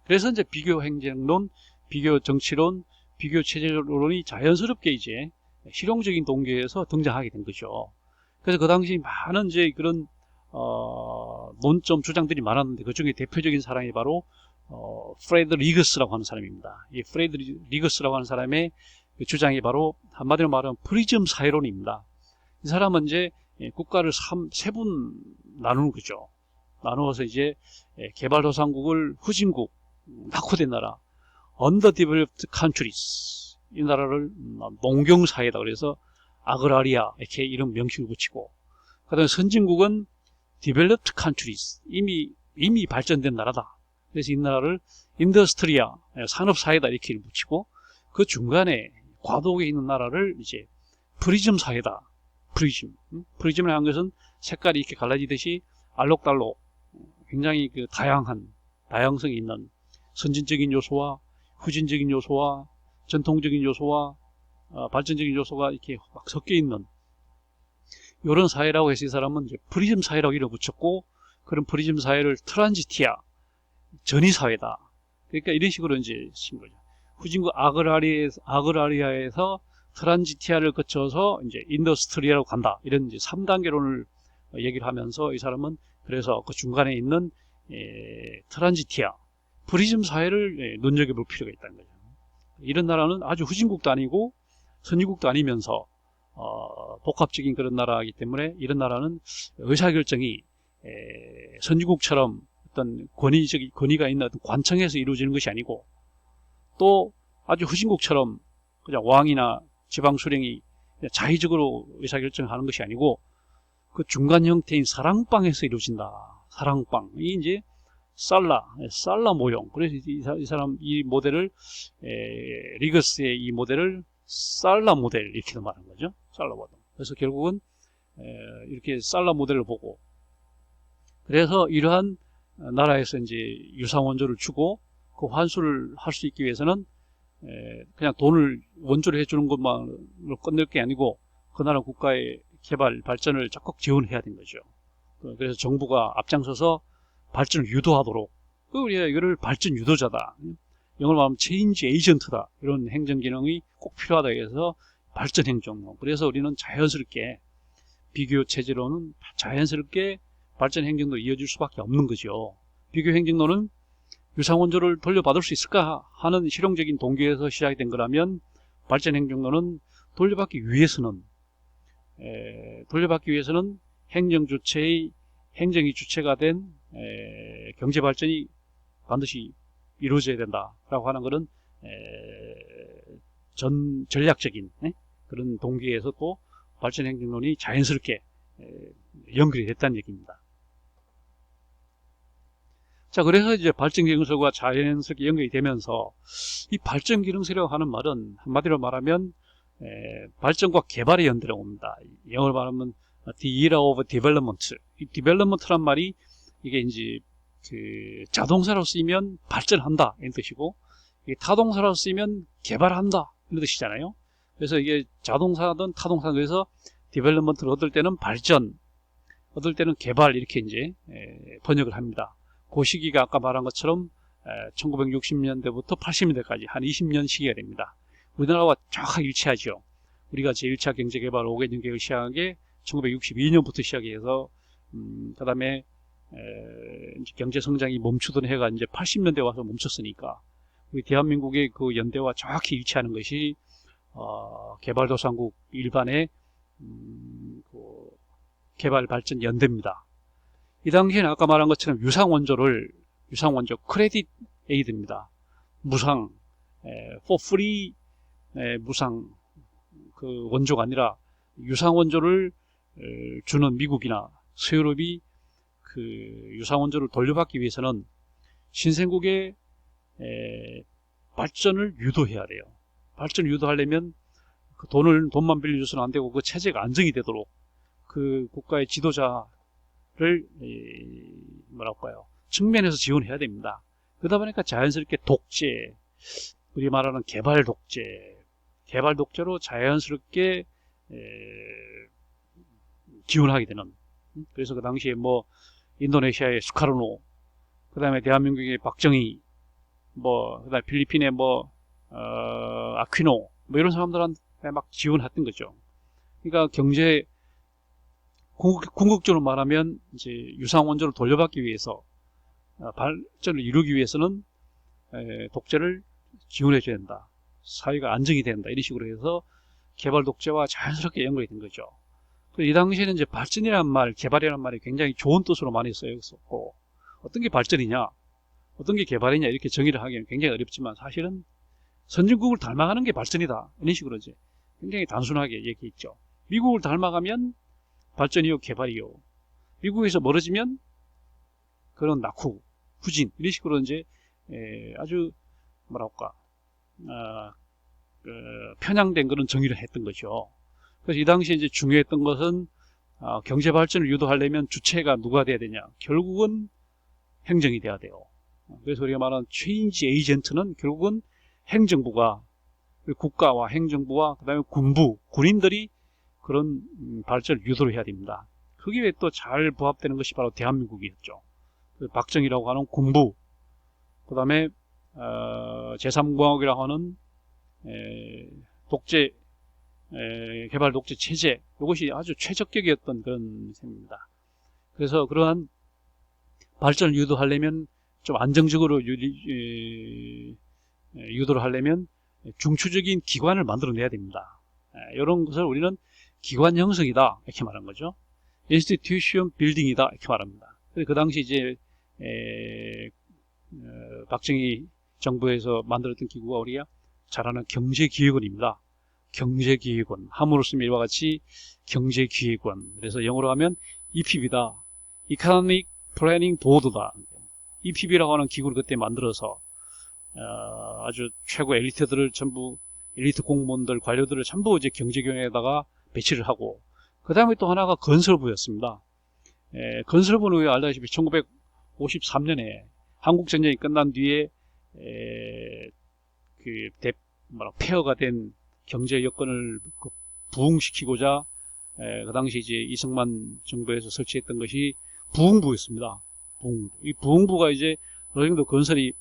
그래서 이제 비교 행정론, 비교 정치론, 비교 체제론이 자연스럽게 이제 실용적인 동기에서 등장하게 된 거죠. 그래서 그 당시 많은 이제 그런 논점 주장들이 많았는데, 그 중에 대표적인 사람이 바로 프레드 리거스라고 하는 사람입니다. 이 프레드 리거스라고 하는 사람의 그 주장이 바로 한마디로 말하면 프리즘 사회론입니다. 이 사람은 이제 국가를 세 분 나누는 거죠. 나누어서 이제 개발도상국을 후진국, 낙후된 나라, underdeveloped countries, 이 나라를 농경사회다 그래서 아그라리아 이렇게 이런 명칭을 붙이고, 그 다음에 선진국은 developed countries, 이미 발전된 나라다. 그래서 이 나라를 인더스트리아, 산업사회다 이렇게 붙이고, 그 중간에 과도에 있는 나라를 이제 프리즘 사회다. 프리즘을 한 것은 색깔이 이렇게 갈라지듯이 알록달록 굉장히 그 다양성이 있는 선진적인 요소와 후진적인 요소와 전통적인 요소와 발전적인 요소가 이렇게 막 섞여 있는 이런 사회라고 해서 이 사람은 이제 프리즘 사회라고 이름 붙였고, 그런 프리즘 사회를 트란지티아, 전위 사회다. 그러니까 이런 식으로 이제 친 거죠. 후진국 아그라리아에서 트란지티아를 거쳐서 이제 인더스트리아로 간다. 이런 이제 3단계론을 얘기를 하면서 이 사람은 그래서 그 중간에 있는 트란지티아, 프리즘 사회를 눈여겨볼 필요가 있다는 거죠. 이런 나라는 아주 후진국도 아니고 선진국도 아니면서 복합적인 그런 나라이기 때문에, 이런 나라는 의사결정이 선진국처럼 어떤 권위가 있는 어떤 관청에서 이루어지는 것이 아니고, 또 아주 후진국처럼 그냥 왕이나 지방수령이 자의적으로 의사결정하는 것이 아니고, 그 중간 형태인 사랑방에서 이루어진다. 사랑방. 이 이제 살라 모형. 그래서 이 사람 이 모델을 리거스의 이 모델을 살라 모델 이렇게도 말하는 거죠. 살라 모델. 그래서 결국은 이렇게 살라 모델을 보고, 그래서 이러한 나라에서 이제 유상 원조를 주고 그 환수를 할 수 있기 위해서는 그냥 돈을 원조를 해주는 것만으로 끝낼 게 아니고, 그 나라 국가의 개발 발전을 적극 지원해야 되는 거죠. 그래서 정부가 앞장서서 발전을 유도하도록, 우리가 이거를 발전 유도자다, 영어로 말하면 체인지 에이전트다, 이런 행정 기능이 꼭 필요하다 해서 발전 행정론. 그래서 우리는 자연스럽게 비교 체제로는 자연스럽게 발전 행정도 이어질 수밖에 없는 거죠. 비교 행정론은 유상원조를 돌려받을 수 있을까 하는 실용적인 동기에서 시작이 된 거라면, 발전 행정론은 돌려받기 위해서는 행정이 주체가 된 경제 발전이 반드시 이루어져야 된다라고 하는 것은 전략적인 그런 동기에서 또 발전 행정론이 자연스럽게 연결이 됐다는 얘기입니다. 자, 그래서 이제 발전 기능설과 자연스럽게 연결이 되면서, 이 발전 기능설이라고 하는 말은 한마디로 말하면 발전과 개발의 연대라고 봅니다. 영어로 말하면 the era of development. 이 development란 말이 이게 이제 그 자동사로 쓰이면 발전한다 이런 뜻이고, 이게 타동사로 쓰이면 개발한다 이런 뜻이잖아요. 그래서 이게 자동사든 타동사, 그래서 development를 얻을 때는 발전, 얻을 때는 개발, 이렇게 이제 번역을 합니다. 그 시기가 아까 말한 것처럼 1960년대부터 80년대까지 한 20년 시기가 됩니다. 우리나라와 정확하게 일치하죠. 우리가 제1차 경제개발 5개년 계획을 시작한 게 1962년부터 시작해서 그 다음에 경제성장이 멈추던 해가 이제 80년대 와서 멈췄으니까, 우리 대한민국의 그 연대와 정확히 일치하는 것이 개발도상국 일반의 그 개발 발전 연대입니다. 이 당시에는 아까 말한 것처럼 유상원조 크레딧 에이드입니다. 무상, for free, 무상 그 원조가 아니라 유상원조를 주는 미국이나 서유럽이 그 그 유상원조를 돌려받기 위해서는 신생국의 발전을 유도해야 돼요. 발전을 유도하려면 그 돈만 빌려줘서는 안 되고 그 체제가 안정이 되도록 그 국가의 지도자를 뭐랄까요, 측면에서 지원해야 됩니다. 그러다 보니까 자연스럽게 독재, 우리 말하는 개발 독재로 자연스럽게 지원하게 되는. 그래서 그 당시에 뭐 인도네시아의 수카르노, 그 다음에 대한민국의 박정희, 뭐 그다음에 필리핀의 뭐 아퀴노, 뭐 이런 사람들한테 막 지원했던 거죠. 그러니까 경제 궁극적으로 말하면 이제 유상원조를 돌려받기 위해서 발전을 이루기 위해서는 독재를 지원해 줘야 된다. 사회가 안정이 된다. 이런 식으로 해서 개발 독재와 자연스럽게 연결이 된 거죠. 이 당시에는 이제 발전이라는 말, 개발이라는 말이 굉장히 좋은 뜻으로 많이 쓰였었고, 어떤 게 발전이냐, 어떤 게 개발이냐 이렇게 정의를 하기는 굉장히 어렵지만 사실은 선진국을 닮아가는 게 발전이다. 이런 식으로 이제 굉장히 단순하게 얘기했죠. 미국을 닮아가면 발전이요, 개발이요. 미국에서 멀어지면 그런 낙후, 후진 이런 식으로 이제 아주 뭐랄까 편향된 그런 정의를 했던 거죠. 그래서 이 당시에 이제 중요했던 것은 경제 발전을 유도하려면 주체가 누가 돼야 되냐? 결국은 행정이 돼야 돼요. 그래서 우리가 말하는 체인지 에이전트는 결국은 행정부가, 국가와 행정부와 그다음에 군인들이 그런 발전을 유도를 해야 됩니다. 거기에 또 잘 부합되는 것이 바로 대한민국이었죠. 박정희라고 하는 군부, 그 다음에 제3공화국이라고 하는 독재, 개발 독재 체제, 이것이 아주 최적격이었던 그런 셈입니다. 그래서 그러한 발전을 유도하려면 좀 안정적으로 유도를 하려면 중추적인 기관을 만들어내야 됩니다. 이런 것을 우리는 기관 형성이다 이렇게 말하는 거죠. 인스티튜션 빌딩이다 이렇게 말합니다. 그 당시 이제 박정희 정부에서 만들었던 기구가 우리가 잘 아는 경제기획원입니다. 경제기획원, 함으로 쓰면 이와 같이 경제기획원, 그래서 영어로 하면 EPB다, Economic Planning Board다. EPB라고 하는 기구를 그때 만들어서 아주 최고 엘리트들을 전부, 엘리트 공무원들, 관료들을 전부 이제 경제기획원에다가 배치를 하고, 그 다음에 또 하나가 건설부였습니다. 건설부는 왜 알다시피 1953년에 한국전쟁이 끝난 뒤에 폐허가 된 경제 여건을 부흥시키고자 그 당시 이제 이승만 정부에서 설치했던 것이 부흥부였습니다. 부흥부. 이 부흥부가 이제 어느 정도 건설이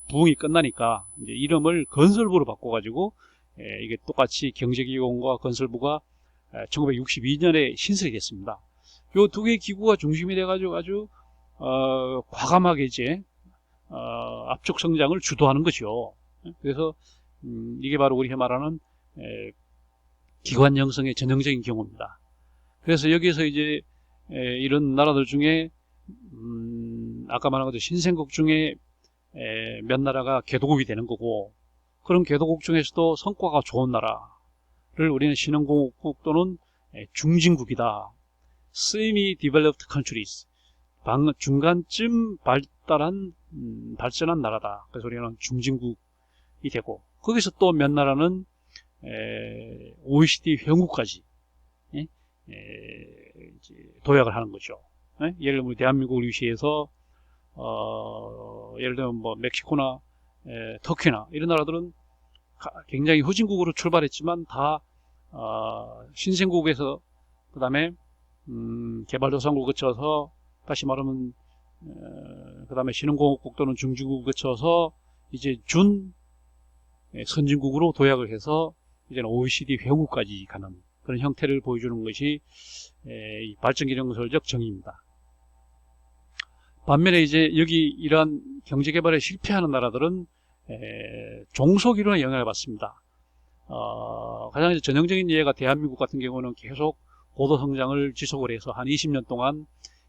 부흥이 끝나니까 이제 이름을 건설부로 바꿔가지고 이게 똑같이 경제기획원과 건설부가 1962년에 신설이 됐습니다. 요 두 개의 기구가 중심이 돼가지고 아주 과감하게 이제 압축 성장을 주도하는 거죠. 그래서 이게 바로 우리가 말하는 기관 형성의 전형적인 경우입니다. 그래서 여기에서 이제 이런 나라들 중에 아까 말한 것처럼 신생국 중에 몇 나라가 개도국이 되는 거고, 그런 개도국 중에서도 성과가 좋은 나라를 우리는 신흥공화국 또는 중진국이다. Semi-developed countries, 중간쯤 발전한 나라다. 그래서 우리는 중진국이 되고, 거기서 또 몇 나라는 OECD 회원국까지 도약을 하는 거죠. 예를 들면 대한민국을 위시해서 예를 들면 뭐 멕시코나 터키나 이런 나라들은 굉장히 후진국으로 출발했지만 다 신생국에서 그 다음에 개발도상국을 거쳐서 다시 말하면 그 다음에 신흥공화국 또는 중진국을 거쳐서 이제 선진국으로 도약을 해서 이제는 OECD 회원국까지 가는 그런 형태를 보여주는 것이 발전기능설적 정의입니다. 반면에 이제 여기 이러한 경제개발에 실패하는 나라들은 종속이론의 영향을 받습니다. 가장 이제 전형적인 예가 대한민국 같은 경우는 계속 고도성장을 지속을 해서 한 20년 동안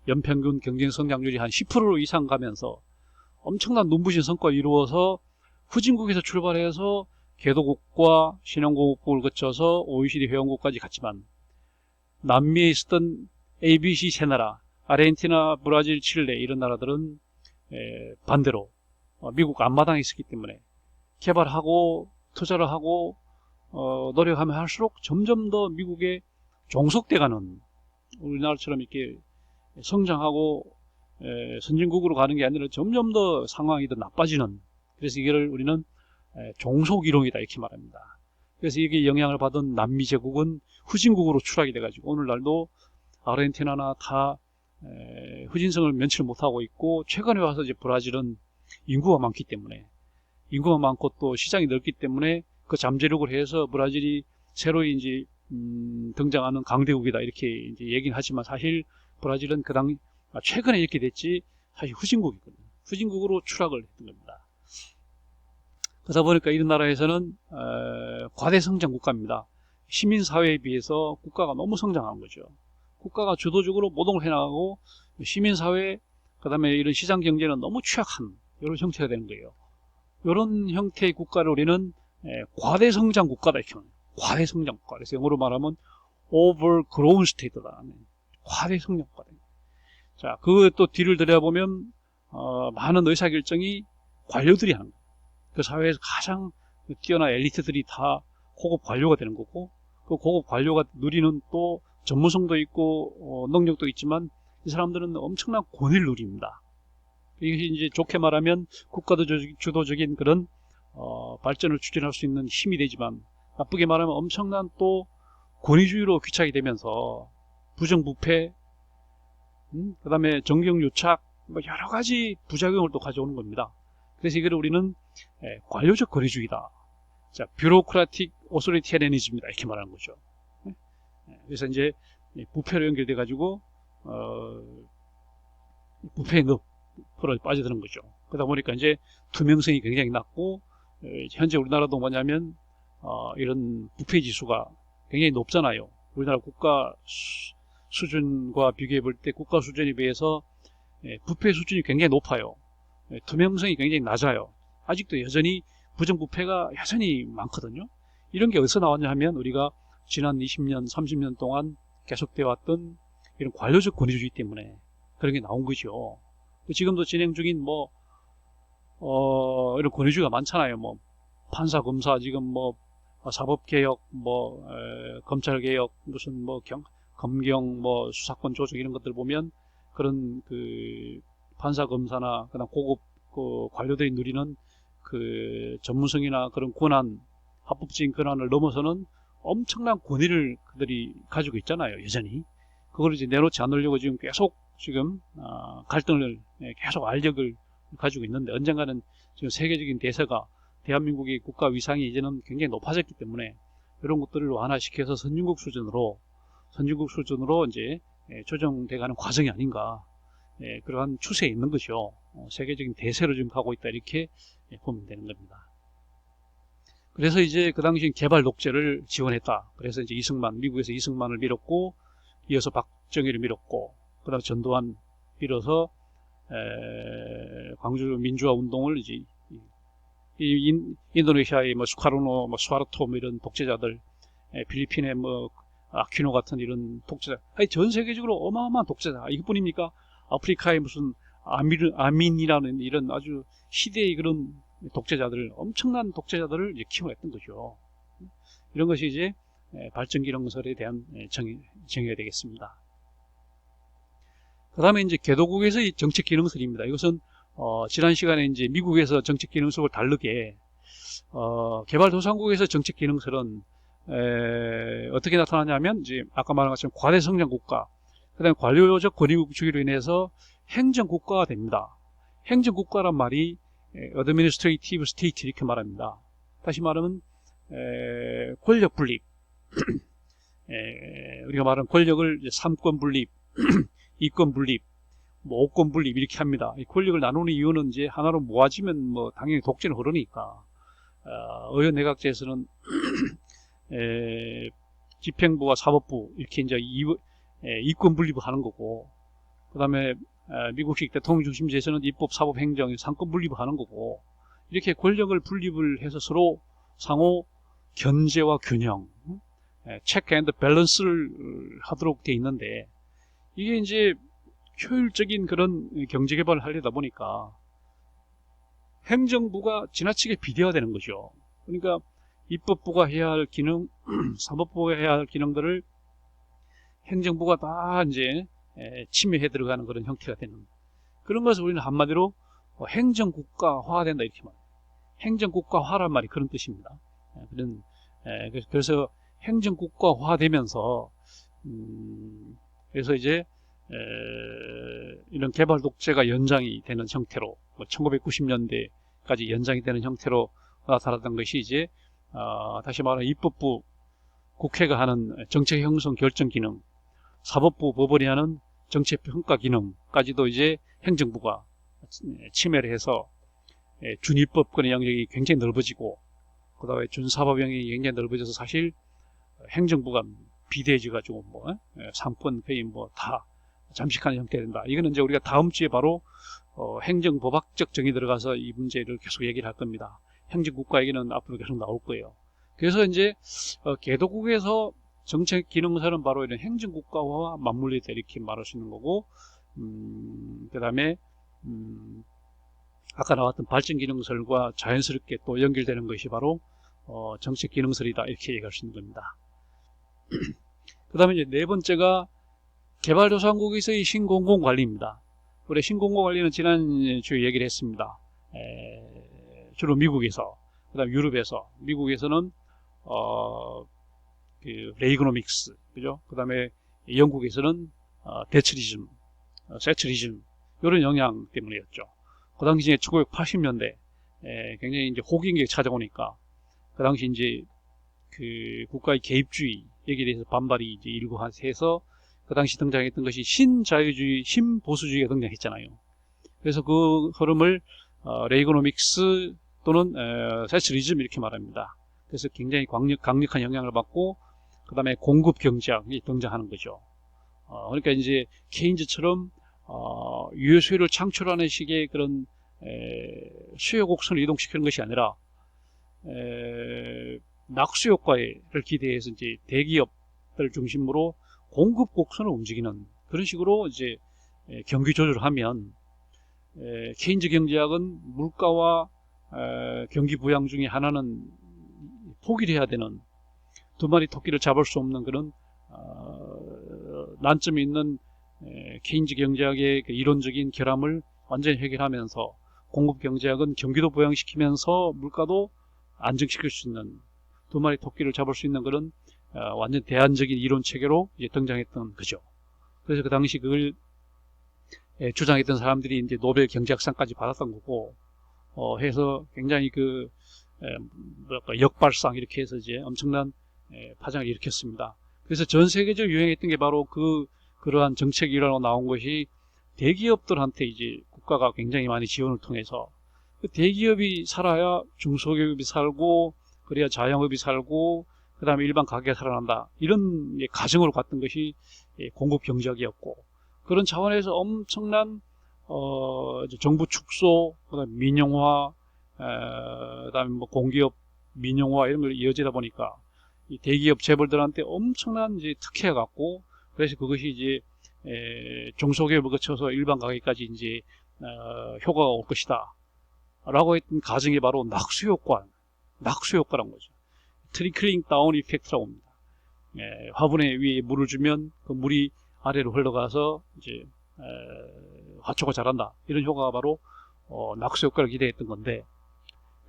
연평균 경쟁성장률이 한 10% 이상 가면서 엄청난 눈부신 성과를 이루어서 후진국에서 출발해서 개도국과 신흥공화국을 거쳐서 OECD 회원국까지 갔지만 남미에 있었던 ABC 세 나라, 아르헨티나, 브라질, 칠레 이런 나라들은 반대로 미국 앞마당에 있었기 때문에 개발하고 투자를 하고 노력하면 할수록 점점 더 미국에 종속돼가는, 우리나라처럼 이렇게 성장하고 선진국으로 가는 게 아니라 점점 더 상황이 더 나빠지는, 그래서 이걸 우리는 종속이동이다 이렇게 말합니다. 그래서 이게 영향을 받은 남미 제국은 후진국으로 추락이 돼가지고 오늘날도 아르헨티나나 다 후진성을 면치를 못하고 있고, 최근에 와서 이제 브라질은 인구가 많기 때문에, 인구가 많고 또 시장이 넓기 때문에 그 잠재력을 해서 브라질이 새로 이제 등장하는 강대국이다 이렇게 이제 얘기는 하지만, 사실 브라질은 최근에 이렇게 됐지 사실 후진국이거든요. 후진국으로 추락을 했던 겁니다. 그러다 보니까 이런 나라에서는 과대성장 국가입니다. 시민사회에 비해서 국가가 너무 성장한 거죠. 국가가 주도적으로 모동을 해나가고 시민사회, 그 다음에 이런 시장경제는 너무 취약한 이런 형태가 되는 거예요. 이런 형태의 국가를 우리는 과대성장 국가다 이렇게 말합니다. 과대성장 국가. 그래서 영어로 말하면 overgrown state다. 과대성장 국가다. 자, 그 또 뒤를 들여다보면 많은 의사결정이 관료들이 하는 거예요. 그 사회에서 가장 뛰어난 엘리트들이 다 고급 관료가 되는 거고, 그 고급 관료가 누리는 또 전문성도 있고 능력도 있지만 이 사람들은 엄청난 권위를 누립니다. 이것이 이제 좋게 말하면 국가도 주도적인 그런 발전을 추진할 수 있는 힘이 되지만, 나쁘게 말하면 엄청난 또 권위주의로 귀착이 되면서 부정부패, 그 다음에 정경유착, 뭐 여러 가지 부작용을 또 가져오는 겁니다. 그래서 이걸 우리는 관료적 권위주의다. 자, 뷰로크라틱 오소리티아니즘이다 이렇게 말하는 거죠. 그래서 이제 부패로 연결돼 가지고 부패의 늪으로 빠져드는 거죠. 그러다 보니까 이제 투명성이 굉장히 낮고, 현재 우리나라도 뭐냐면 이런 부패 지수가 굉장히 높잖아요. 우리나라 국가 수준과 비교해 볼 때 국가 수준에 비해서 부패 수준이 굉장히 높아요. 투명성이 굉장히 낮아요. 아직도 여전히 부정부패가 여전히 많거든요. 이런 게 어디서 나왔냐 하면, 우리가 지난 20년, 30년 동안 계속되어 왔던 이런 관료적 권위주의 때문에 그런 게 나온 거죠. 지금도 진행 중인 이런 권위주의가 많잖아요. 뭐 판사, 검사, 지금 뭐 사법개혁, 검찰개혁, 무슨 검경, 수사권 조정 이런 것들 보면, 그런 그 판사, 검사나 그다음 고급 그 관료들이 누리는 그 전문성이나 그런 권한, 합법적인 권한을 넘어서는 엄청난 권위를 그들이 가지고 있잖아요, 여전히. 그걸 이제 내놓지 않으려고 지금 계속 갈등을, 계속 알력을 가지고 있는데, 언젠가는 지금 세계적인 대세가, 대한민국의 국가 위상이 이제는 굉장히 높아졌기 때문에 이런 것들을 완화시켜서 선진국 수준으로 이제 조정돼가는 과정이 아닌가, 그러한 추세에 있는 거죠. 세계적인 대세로 지금 가고 있다 이렇게 보면 되는 겁니다. 그래서 이제 그 당시 개발 독재를 지원했다. 그래서 이제 미국에서 이승만을 밀었고, 이어서 박정희를 밀었고, 그다음 전두환 밀어서 광주 민주화 운동을 이제 인도네시아의 수카르노, 수하르토 이런 독재자들, 필리핀의 아퀴노 같은 이런 독재자, 전 세계적으로 어마어마한 독재자, 이것뿐입니까? 아프리카의 무슨 아민이라는 이런 아주 시대의 그런 독재자들, 엄청난 독재자들을 이제 키워냈던 거죠. 이런 것이 이제 발전기능설에 대한 정의가 되겠습니다. 그 다음에 이제 개도국에서의 정책기능설입니다. 이것은 지난 시간에 이제 미국에서 정책기능설을 다르게 개발도상국에서 정책기능설은 어떻게 나타나냐면, 이제 아까 말한 것처럼 과대성장 국가, 그 다음에 관료적 권위주의로 인해서 행정국가가 됩니다. 행정국가란 말이 administrative state 이렇게 말합니다. 다시 말하면 권력 분립, 우리가 말하는 권력을 3권 분립, 2권 분립, 5권 분립 이렇게 합니다. 이 권력을 나누는 이유는 이제 하나로 모아지면 당연히 독재는 흐르니까, 의원내각제에서는 집행부와 사법부 이렇게 이제 2권 분립을 하는 거고, 그 다음에 미국식 대통령 중심제에서는 입법, 사법, 행정 3권 분립을 하는 거고, 이렇게 권력을 분립을 해서 서로 상호 견제와 균형, 체크 앤드 밸런스를 하도록 돼 있는데, 이게 이제 효율적인 그런 경제 개발을 하려다 보니까 행정부가 지나치게 비대화되는 거죠. 그러니까 입법부가 해야 할 기능, 사법부가 해야 할 기능들을 행정부가 다 이제 침해해 들어가는 그런 형태가 되는 그런 것을 우리는 한마디로 행정국가화된다 이렇게 말해요. 행정국가화란 말이 그런 뜻입니다. 그래서 행정국가화되면서 그래서 이제 이런 개발 독재가 연장이 되는 형태로 1990년대까지 연장이 되는 형태로 나타났던 것이 이제 다시 말하면 입법부 국회가 하는 정책 형성 결정 기능, 사법부 법원이 하는 정책 평가 기능까지도 이제 행정부가 침해를 해서 준입법권의 영역이 굉장히 넓어지고 그 다음에 준사법 영역이 굉장히 넓어져서 사실 행정부가 비대해져 가지고 상권 거의 다 잠식하는 형태가 된다. 이거는 이제 우리가 다음 주에 바로 행정법학적 정의 들어가서 이 문제를 계속 얘기를 할 겁니다. 행정국가 얘기는 앞으로 계속 나올 거예요. 그래서 이제 개도국에서 정책 기능사는 바로 이런 행정국가와 맞물려 있다 이렇게 말할 수 있는 거고, 그 다음에 아까 나왔던 발전기능설과 자연스럽게 또 연결되는 것이 바로 정책기능설이다 이렇게 얘기할 수 있는 겁니다. 그 다음에 이제 네 번째가 개발도상국에서의 신공공관리입니다. 우리 신공공관리는 지난주에 얘기를 했습니다. 주로 미국에서, 그 다음에 유럽에서, 미국에서는 레이거노믹스, 그죠? 그 다음에 영국에서는 대처리즘, 세처리즘 이런 영향 때문이었죠. 그 당시에 1980년대 굉장히 이제 호기심이 찾아오니까 그 당시 이제 그 국가의 개입주의 여기에 대해서 반발이 이제 일부 해서 그 당시 등장했던 것이 신자유주의, 신보수주의가 등장했잖아요. 그래서 그 흐름을 레이거노믹스 또는 세처리즘 이렇게 말합니다. 그래서 굉장히 강력한 영향을 받고 그 다음에 공급 경제학이 등장하는 거죠. 그러니까 이제 케인즈처럼 유효 수요를 창출하는 식의 그런 수요 곡선을 이동시키는 것이 아니라 낙수 효과를 기대해서 이제 대기업들 중심으로 공급 곡선을 움직이는 그런 식으로 이제 경기 조절을 하면 케인즈 경제학은 물가와 경기 부양 중에 하나는 포기를 해야 되는 두 마리 토끼를 잡을 수 없는 그런 난점이 있는 케인즈 경제학의 그 이론적인 결함을 완전히 해결하면서 공급 경제학은 경기도 부양시키면서 물가도 안정시킬 수 있는 두 마리 토끼를 잡을 수 있는 그런 완전 대안적인 이론 체계로 이제 등장했던 거죠. 그래서 그 당시 그걸 주장했던 사람들이 이제 노벨 경제학상까지 받았던 거고, 해서 굉장히 역발상 이렇게 해서 이제 엄청난 파장을 일으켰습니다. 그래서 전 세계적으로 유행했던 게 바로 그러한 정책 일환으로 나온 것이 대기업들한테 이제 국가가 굉장히 많이 지원을 통해서 대기업이 살아야 중소기업이 살고 그래야 자영업이 살고 그 다음에 일반 가게가 살아난다 이런 가정으로 갔던 것이 공급 경제학이었고 그런 차원에서 엄청난 정부 축소 그다음에 민영화 그다음에 공기업 민영화 이런 걸 이어지다 보니까 이 대기업 재벌들한테 엄청난 이제 특혜가 갖고 그래서 그것이 이제 중소기업을 거쳐서 일반 가게까지 이제 효과가 올 것이다 라고 했던 가정이 바로 낙수 효과란 거죠. 트리클링 다운 이펙트라고 합니다. 화분에 위에 물을 주면 그 물이 아래로 흘러가서 이제 화초가 자란다 이런 효과가 바로 낙수 효과를 기대했던 건데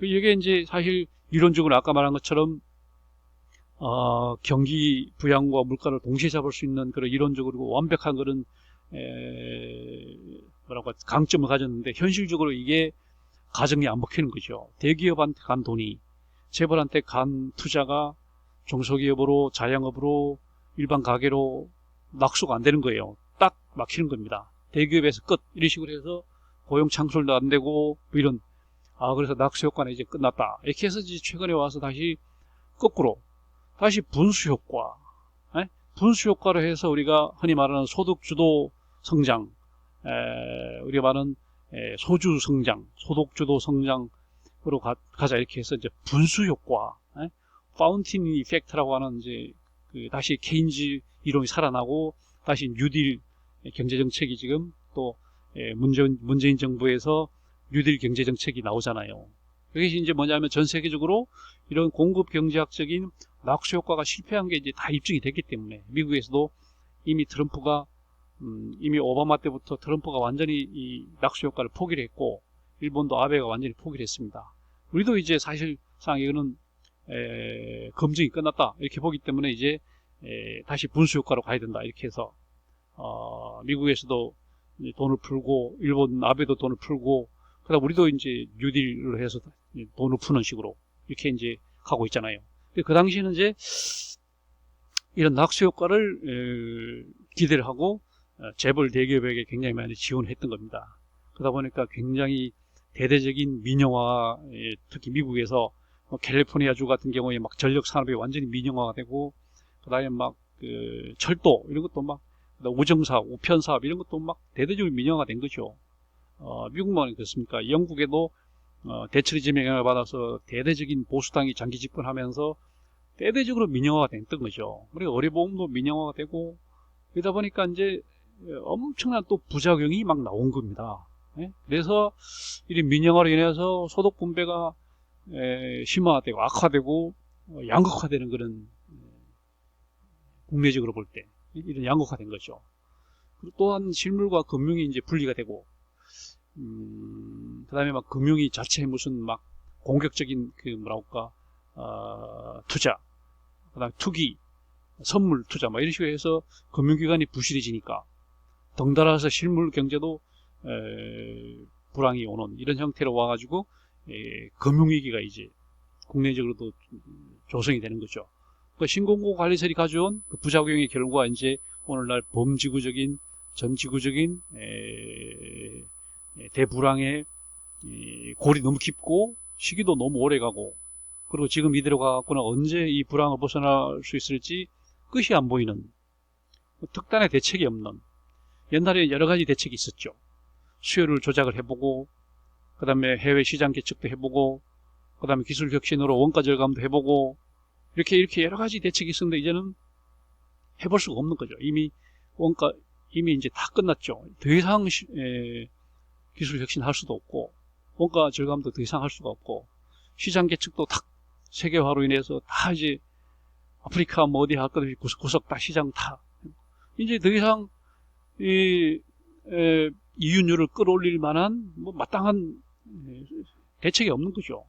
이게 이제 사실 이론적으로 아까 말한 것처럼 경기 부양과 물가를 동시에 잡을 수 있는 그런 이론적으로 완벽한 그런 강점을 가졌는데 현실적으로 이게 가정이 안 먹히는 거죠. 대기업한테 간 돈이 재벌한테 간 투자가 중소기업으로 자영업으로 일반 가게로 낙수가 안 되는 거예요. 딱 막히는 겁니다. 대기업에서 끝 이런 식으로 해서 고용 창출도 안 되고 이런 그래서 낙수 효과는 이제 끝났다 이렇게 해서 이제 최근에 와서 다시 거꾸로 다시 분수 효과 분수 효과로 해서 우리가 흔히 말하는 소득 주도 성장 우리가 말하는 소주 성장 소득 주도 성장으로 가자 이렇게 해서 이제 분수 효과 파운틴 이펙트라고 하는 이제 다시 케인즈 이론이 살아나고 다시 뉴딜 경제 정책이 지금 또 문재인 정부에서 뉴딜 경제 정책이 나오잖아요. 이것이 이제 뭐냐면 전 세계적으로 이런 공급 경제학적인 낙수 효과가 실패한 게 이제 다 입증이 됐기 때문에 미국에서도 이미 트럼프가 이미 오바마 때부터 트럼프가 완전히 이 낙수 효과를 포기를 했고 일본도 아베가 완전히 포기를 했습니다. 우리도 이제 사실상 이거는 검증이 끝났다 이렇게 보기 때문에 이제 다시 분수 효과로 가야 된다 이렇게 해서 미국에서도 돈을 풀고 일본 아베도 돈을 풀고 그다음 우리도 이제 뉴딜을 해서 돈을 푸는 식으로 이렇게 이제 가고 있잖아요. 그 당시에는 이제 이런 낙수 효과를 기대를 하고 재벌 대기업에게 굉장히 많이 지원했던 겁니다. 그러다 보니까 굉장히 대대적인 민영화, 특히 미국에서 캘리포니아주 같은 경우에 막 전력 산업이 완전히 민영화가 되고 그다음에 막 그 철도 이런 것도 막 우정사업, 우편사업 이런 것도 막 대대적으로 민영화가 된 거죠. 미국만 그렇습니까? 영국에도 대처리즘에 영향을 받아서 대대적인 보수당이 장기 집권하면서 대대적으로 민영화가 됐던 거죠. 그리고 의료보험도 민영화가 되고 그러다 보니까 이제 엄청난 또 부작용이 막 나온 겁니다. 그래서 이 민영화로 인해서 소득 분배가 심화되고 악화되고 양극화되는 그런 국내적으로 볼 때 이런 양극화된 거죠. 그리고 또한 실물과 금융이 이제 분리가 되고 그 다음에 막 금융이 자체 무슨 막 공격적인 그 뭐랄까 투자, 그 다음에 투기, 선물 투자 막 이런 식으로 해서 금융기관이 부실해지니까 덩달아서 실물 경제도 불황이 오는 이런 형태로 와가지고 금융위기가 이제 국내적으로도 조성이 되는 거죠. 그 신공고관리설이 가져온 그 부작용의 결과 이제 오늘날 범지구적인 전지구적인 대불황의 골이 너무 깊고 시기도 너무 오래가고 그리고 지금 이대로 가갖고는 언제 이 불황을 벗어날 수 있을지 끝이 안 보이는 특단의 대책이 없는 옛날에 여러 가지 대책이 있었죠. 수요를 조작을 해보고 그 다음에 해외 시장 개척도 해보고 그 다음에 기술 혁신으로 원가 절감도 해보고 이렇게 여러 가지 대책이 있었는데 이제는 해볼 수가 없는 거죠. 이미 이제 다 끝났죠. 더 이상 기술 혁신 할 수도 없고 원가 절감도 더 이상 할 수가 없고 시장 개척도 다 세계화로 인해서 다 이제 아프리카 뭐 어디 할 것 없이 구석구석 다 시장 다 이제 더 이상 이윤율을 끌어올릴 만한 뭐 마땅한 대책이 없는 거죠.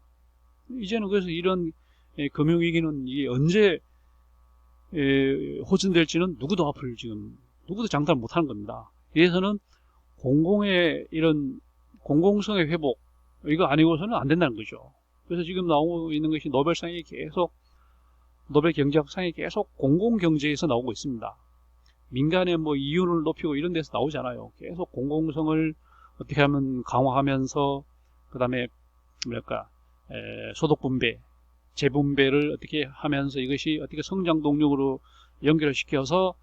이제는 그래서 이런 금융위기는 이게 언제 호전될지는 누구도 앞을 지금 누구도 장담 못하는 겁니다. 그래서는 공공의 이런 공공성의 회복 이거 아니고서는 안 된다는 거죠. 그래서 지금 나오고 있는 것이 노벨 경제학상이 계속 공공경제에서 나오고 있습니다. 민간의 뭐 이윤을 높이고 이런 데서 나오잖아요. 계속 공공성을 어떻게 하면 강화하면서 그 다음에 뭐랄까 소득 분배, 재분배를 어떻게 하면서 이것이 어떻게 성장 동력으로 연결을 시켜서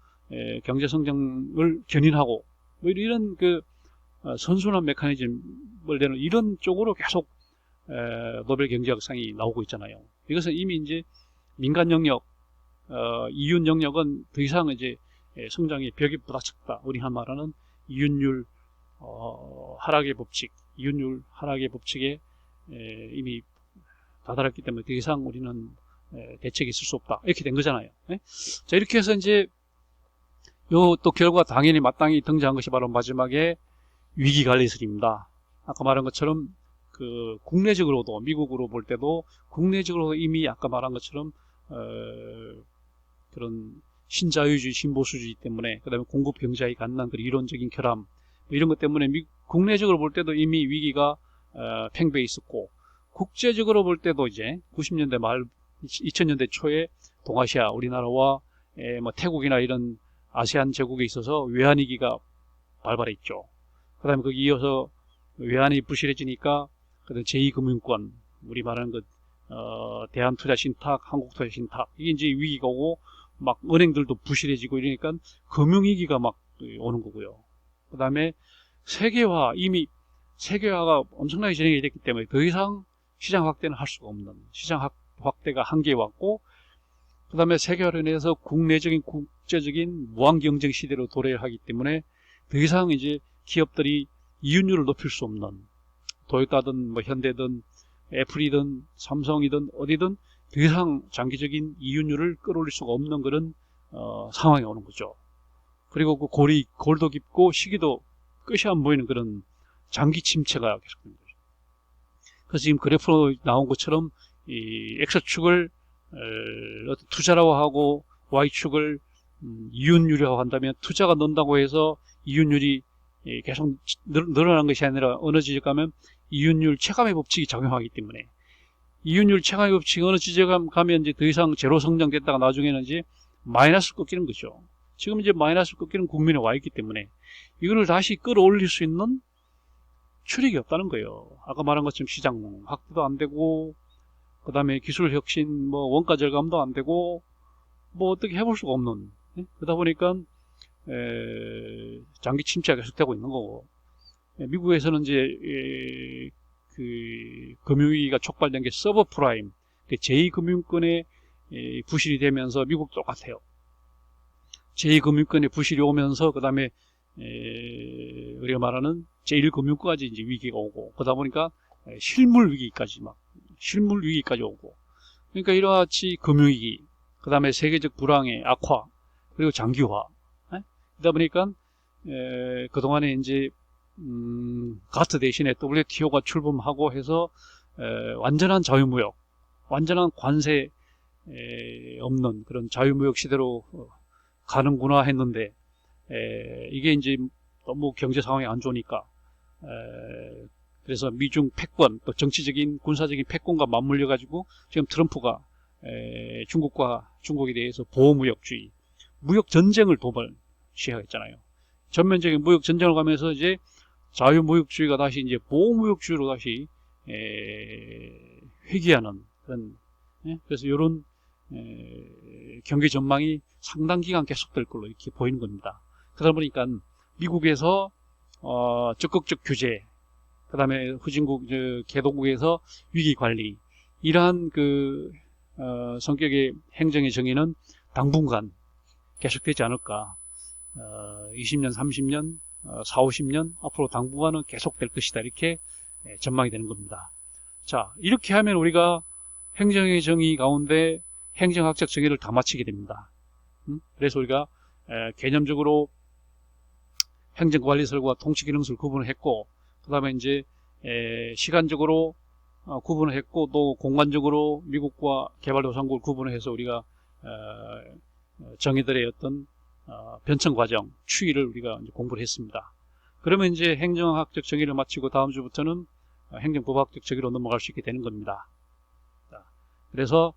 경제 성장을 견인하고 뭐 이런 그 선순환 메커니즘을 내는 이런 쪽으로 계속 노벨 경제학상이 나오고 있잖아요. 이것은 이미 이제 민간 영역, 이윤 영역은 더 이상 이제 성장의 벽이 부닥쳤다. 우리 한 말하는 이윤율 하락의 법칙, 이윤율 하락의 법칙에 이미 다다랐기 때문에 더 이상 우리는 대책이 있을 수 없다. 이렇게 된 거잖아요. 자, 이렇게 해서 이제 요 또 결과 당연히 마땅히 등장한 것이 바로 마지막에 위기관리설입니다. 아까 말한 것처럼 그 국내적으로도 미국으로 볼 때도 국내적으로 이미 아까 말한 것처럼 그런 신자유주의, 신보수주의 때문에 그 다음에 공급 경제학이 갖는 그 이론적인 결함 뭐 이런 것 때문에 국내적으로 볼 때도 이미 위기가 팽배해 있었고 국제적으로 볼 때도 이제 90년대 말 2000년대 초에 동아시아 우리나라와 뭐 태국이나 이런 아세안 제국에 있어서 외환위기가 발발했죠. 그 다음에 거기 이어서 외환이 부실해지니까 그다음 제2금융권 우리 말하는 그 대한투자신탁, 한국투자신탁 이게 이제 위기가 오고 막 은행들도 부실해지고 이러니까 금융위기가 막 오는 거고요. 그 다음에 이미 세계화가 엄청나게 진행이 됐기 때문에 더 이상 시장 확대는 할 수가 없는 시장 확대가 한계에 왔고 그 다음에 세계화로 인해서 국내적인 국제적인 무한경쟁 시대로 도래하기 때문에 더 이상 이제 기업들이 이윤율을 높일 수 없는, 도요타든 뭐 현대든 애플이든 삼성이든 어디든 더 이상 장기적인 이윤율을 끌어올릴 수가 없는 그런 상황이 오는 거죠. 그리고 그 골도 깊고 시기도 끝이 안 보이는 그런 장기 침체가 계속됩니다. 그래서 지금 그래프로 나온 것처럼 이 X축을 투자라고 하고 Y축을 이윤율이라고 한다면, 투자가 는다고 해서 이윤율이 계속 늘어나는 것이 아니라 어느 지점 가면 이윤율 체감의 법칙이 작용하기 때문에, 이윤율 체감의 법칙이 어느 지점 가면 이제 더 이상 제로 성장됐다가 나중에는 이제 마이너스로 꺾이는 거죠. 지금 이제 마이너스로 꺾이는 국면에 와 있기 때문에 이거를 다시 끌어올릴 수 있는 추력이 없다는 거예요. 아까 말한 것처럼 시장 확대도 안 되고, 그 다음에 기술 혁신, 뭐 원가 절감도 안 되고, 뭐 어떻게 해볼 수가 없는, 그러다 보니까 장기 침체가 계속되고 있는 거고, 미국에서는 이제 그 금융위기가 촉발된 게 서브프라임, 제2금융권의 부실이 되면서 미국도 똑같아요. 제2금융권의 부실이 오면서 그 다음에 우리가 말하는 제1금융권까지 이제 위기가 오고, 그러다 보니까 실물 위기까지 오고, 그러니까 이러같이 금융위기, 그 다음에 세계적 불황의 악화, 그리고 장기화, 그러다 보니까 그동안에 이제 가트 대신에 WTO가 출범하고 해서 완전한 자유무역, 완전한 관세 없는 그런 자유무역 시대로 가는구나 했는데, 이게 이제 너무 경제 상황이 안 좋으니까, 그래서 미중 패권, 또 정치적인 군사적인 패권과 맞물려 가지고 지금 트럼프가 중국에 대해서 보호무역주의, 무역 전쟁을 시작했잖아요. 전면적인 무역 전쟁을 가면서 이제 자유무역주의가 다시 이제 보호무역주의로 다시 회귀하는 그런, 그래서 이런 경기 전망이 상당 기간 계속될 걸로 이렇게 보이는 겁니다. 그러다 보니까 미국에서 적극적 규제, 그 다음에 후진국 개도국에서 위기 관리, 이러한 그 성격의 행정의 정의는 당분간 계속되지 않을까. 20년, 30년, 4, 50년 앞으로 당분간은 계속될 것이다, 이렇게 전망이 되는 겁니다. 자, 이렇게 하면 우리가 행정의 정의 가운데 행정학적 정의를 다 마치게 됩니다. 그래서 우리가 개념적으로 행정관리설과 통치기능설 구분을 했고, 그 다음에 이제 시간적으로 구분을 했고, 또 공간적으로 미국과 개발도상국을 구분을 해서 우리가 정의들의 어떤 변천 과정, 추이를 우리가 이제 공부를 했습니다. 그러면 이제 행정학적 정의를 마치고 다음 주부터는 행정법학적 정의로 넘어갈 수 있게 되는 겁니다. 그래서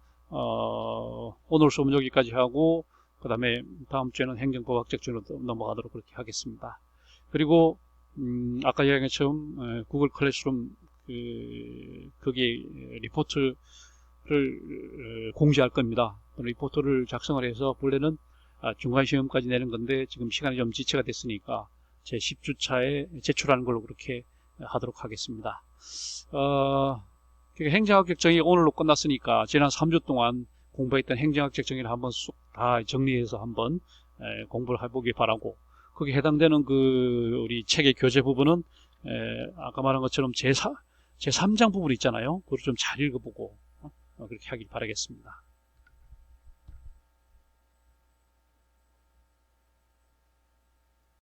오늘 수업은 여기까지 하고, 그 다음에 다음 주에는 행정법학적 정의로 넘어가도록 그렇게 하겠습니다. 그리고 아까 이야기한 것처럼 구글 클래스룸 거기에 리포트를 공지할 겁니다. 리포트를 작성을 해서 본래는 중간 시험까지 내는 건데 지금 시간이 좀 지체가 됐으니까 제 10주차에 제출하는 걸로 그렇게 하도록 하겠습니다. 행정학적 정의가 오늘로 끝났으니까 지난 3주 동안 공부했던 행정학적 정의를 한번 쑥 다 정리해서 한번 공부를 해보기 바라고, 거기에 해당되는 그 우리 책의 교재 부분은 아까 말한 것처럼 제3장 부분 있잖아요. 그걸 좀 잘 읽어보고 그렇게 하길 바라겠습니다.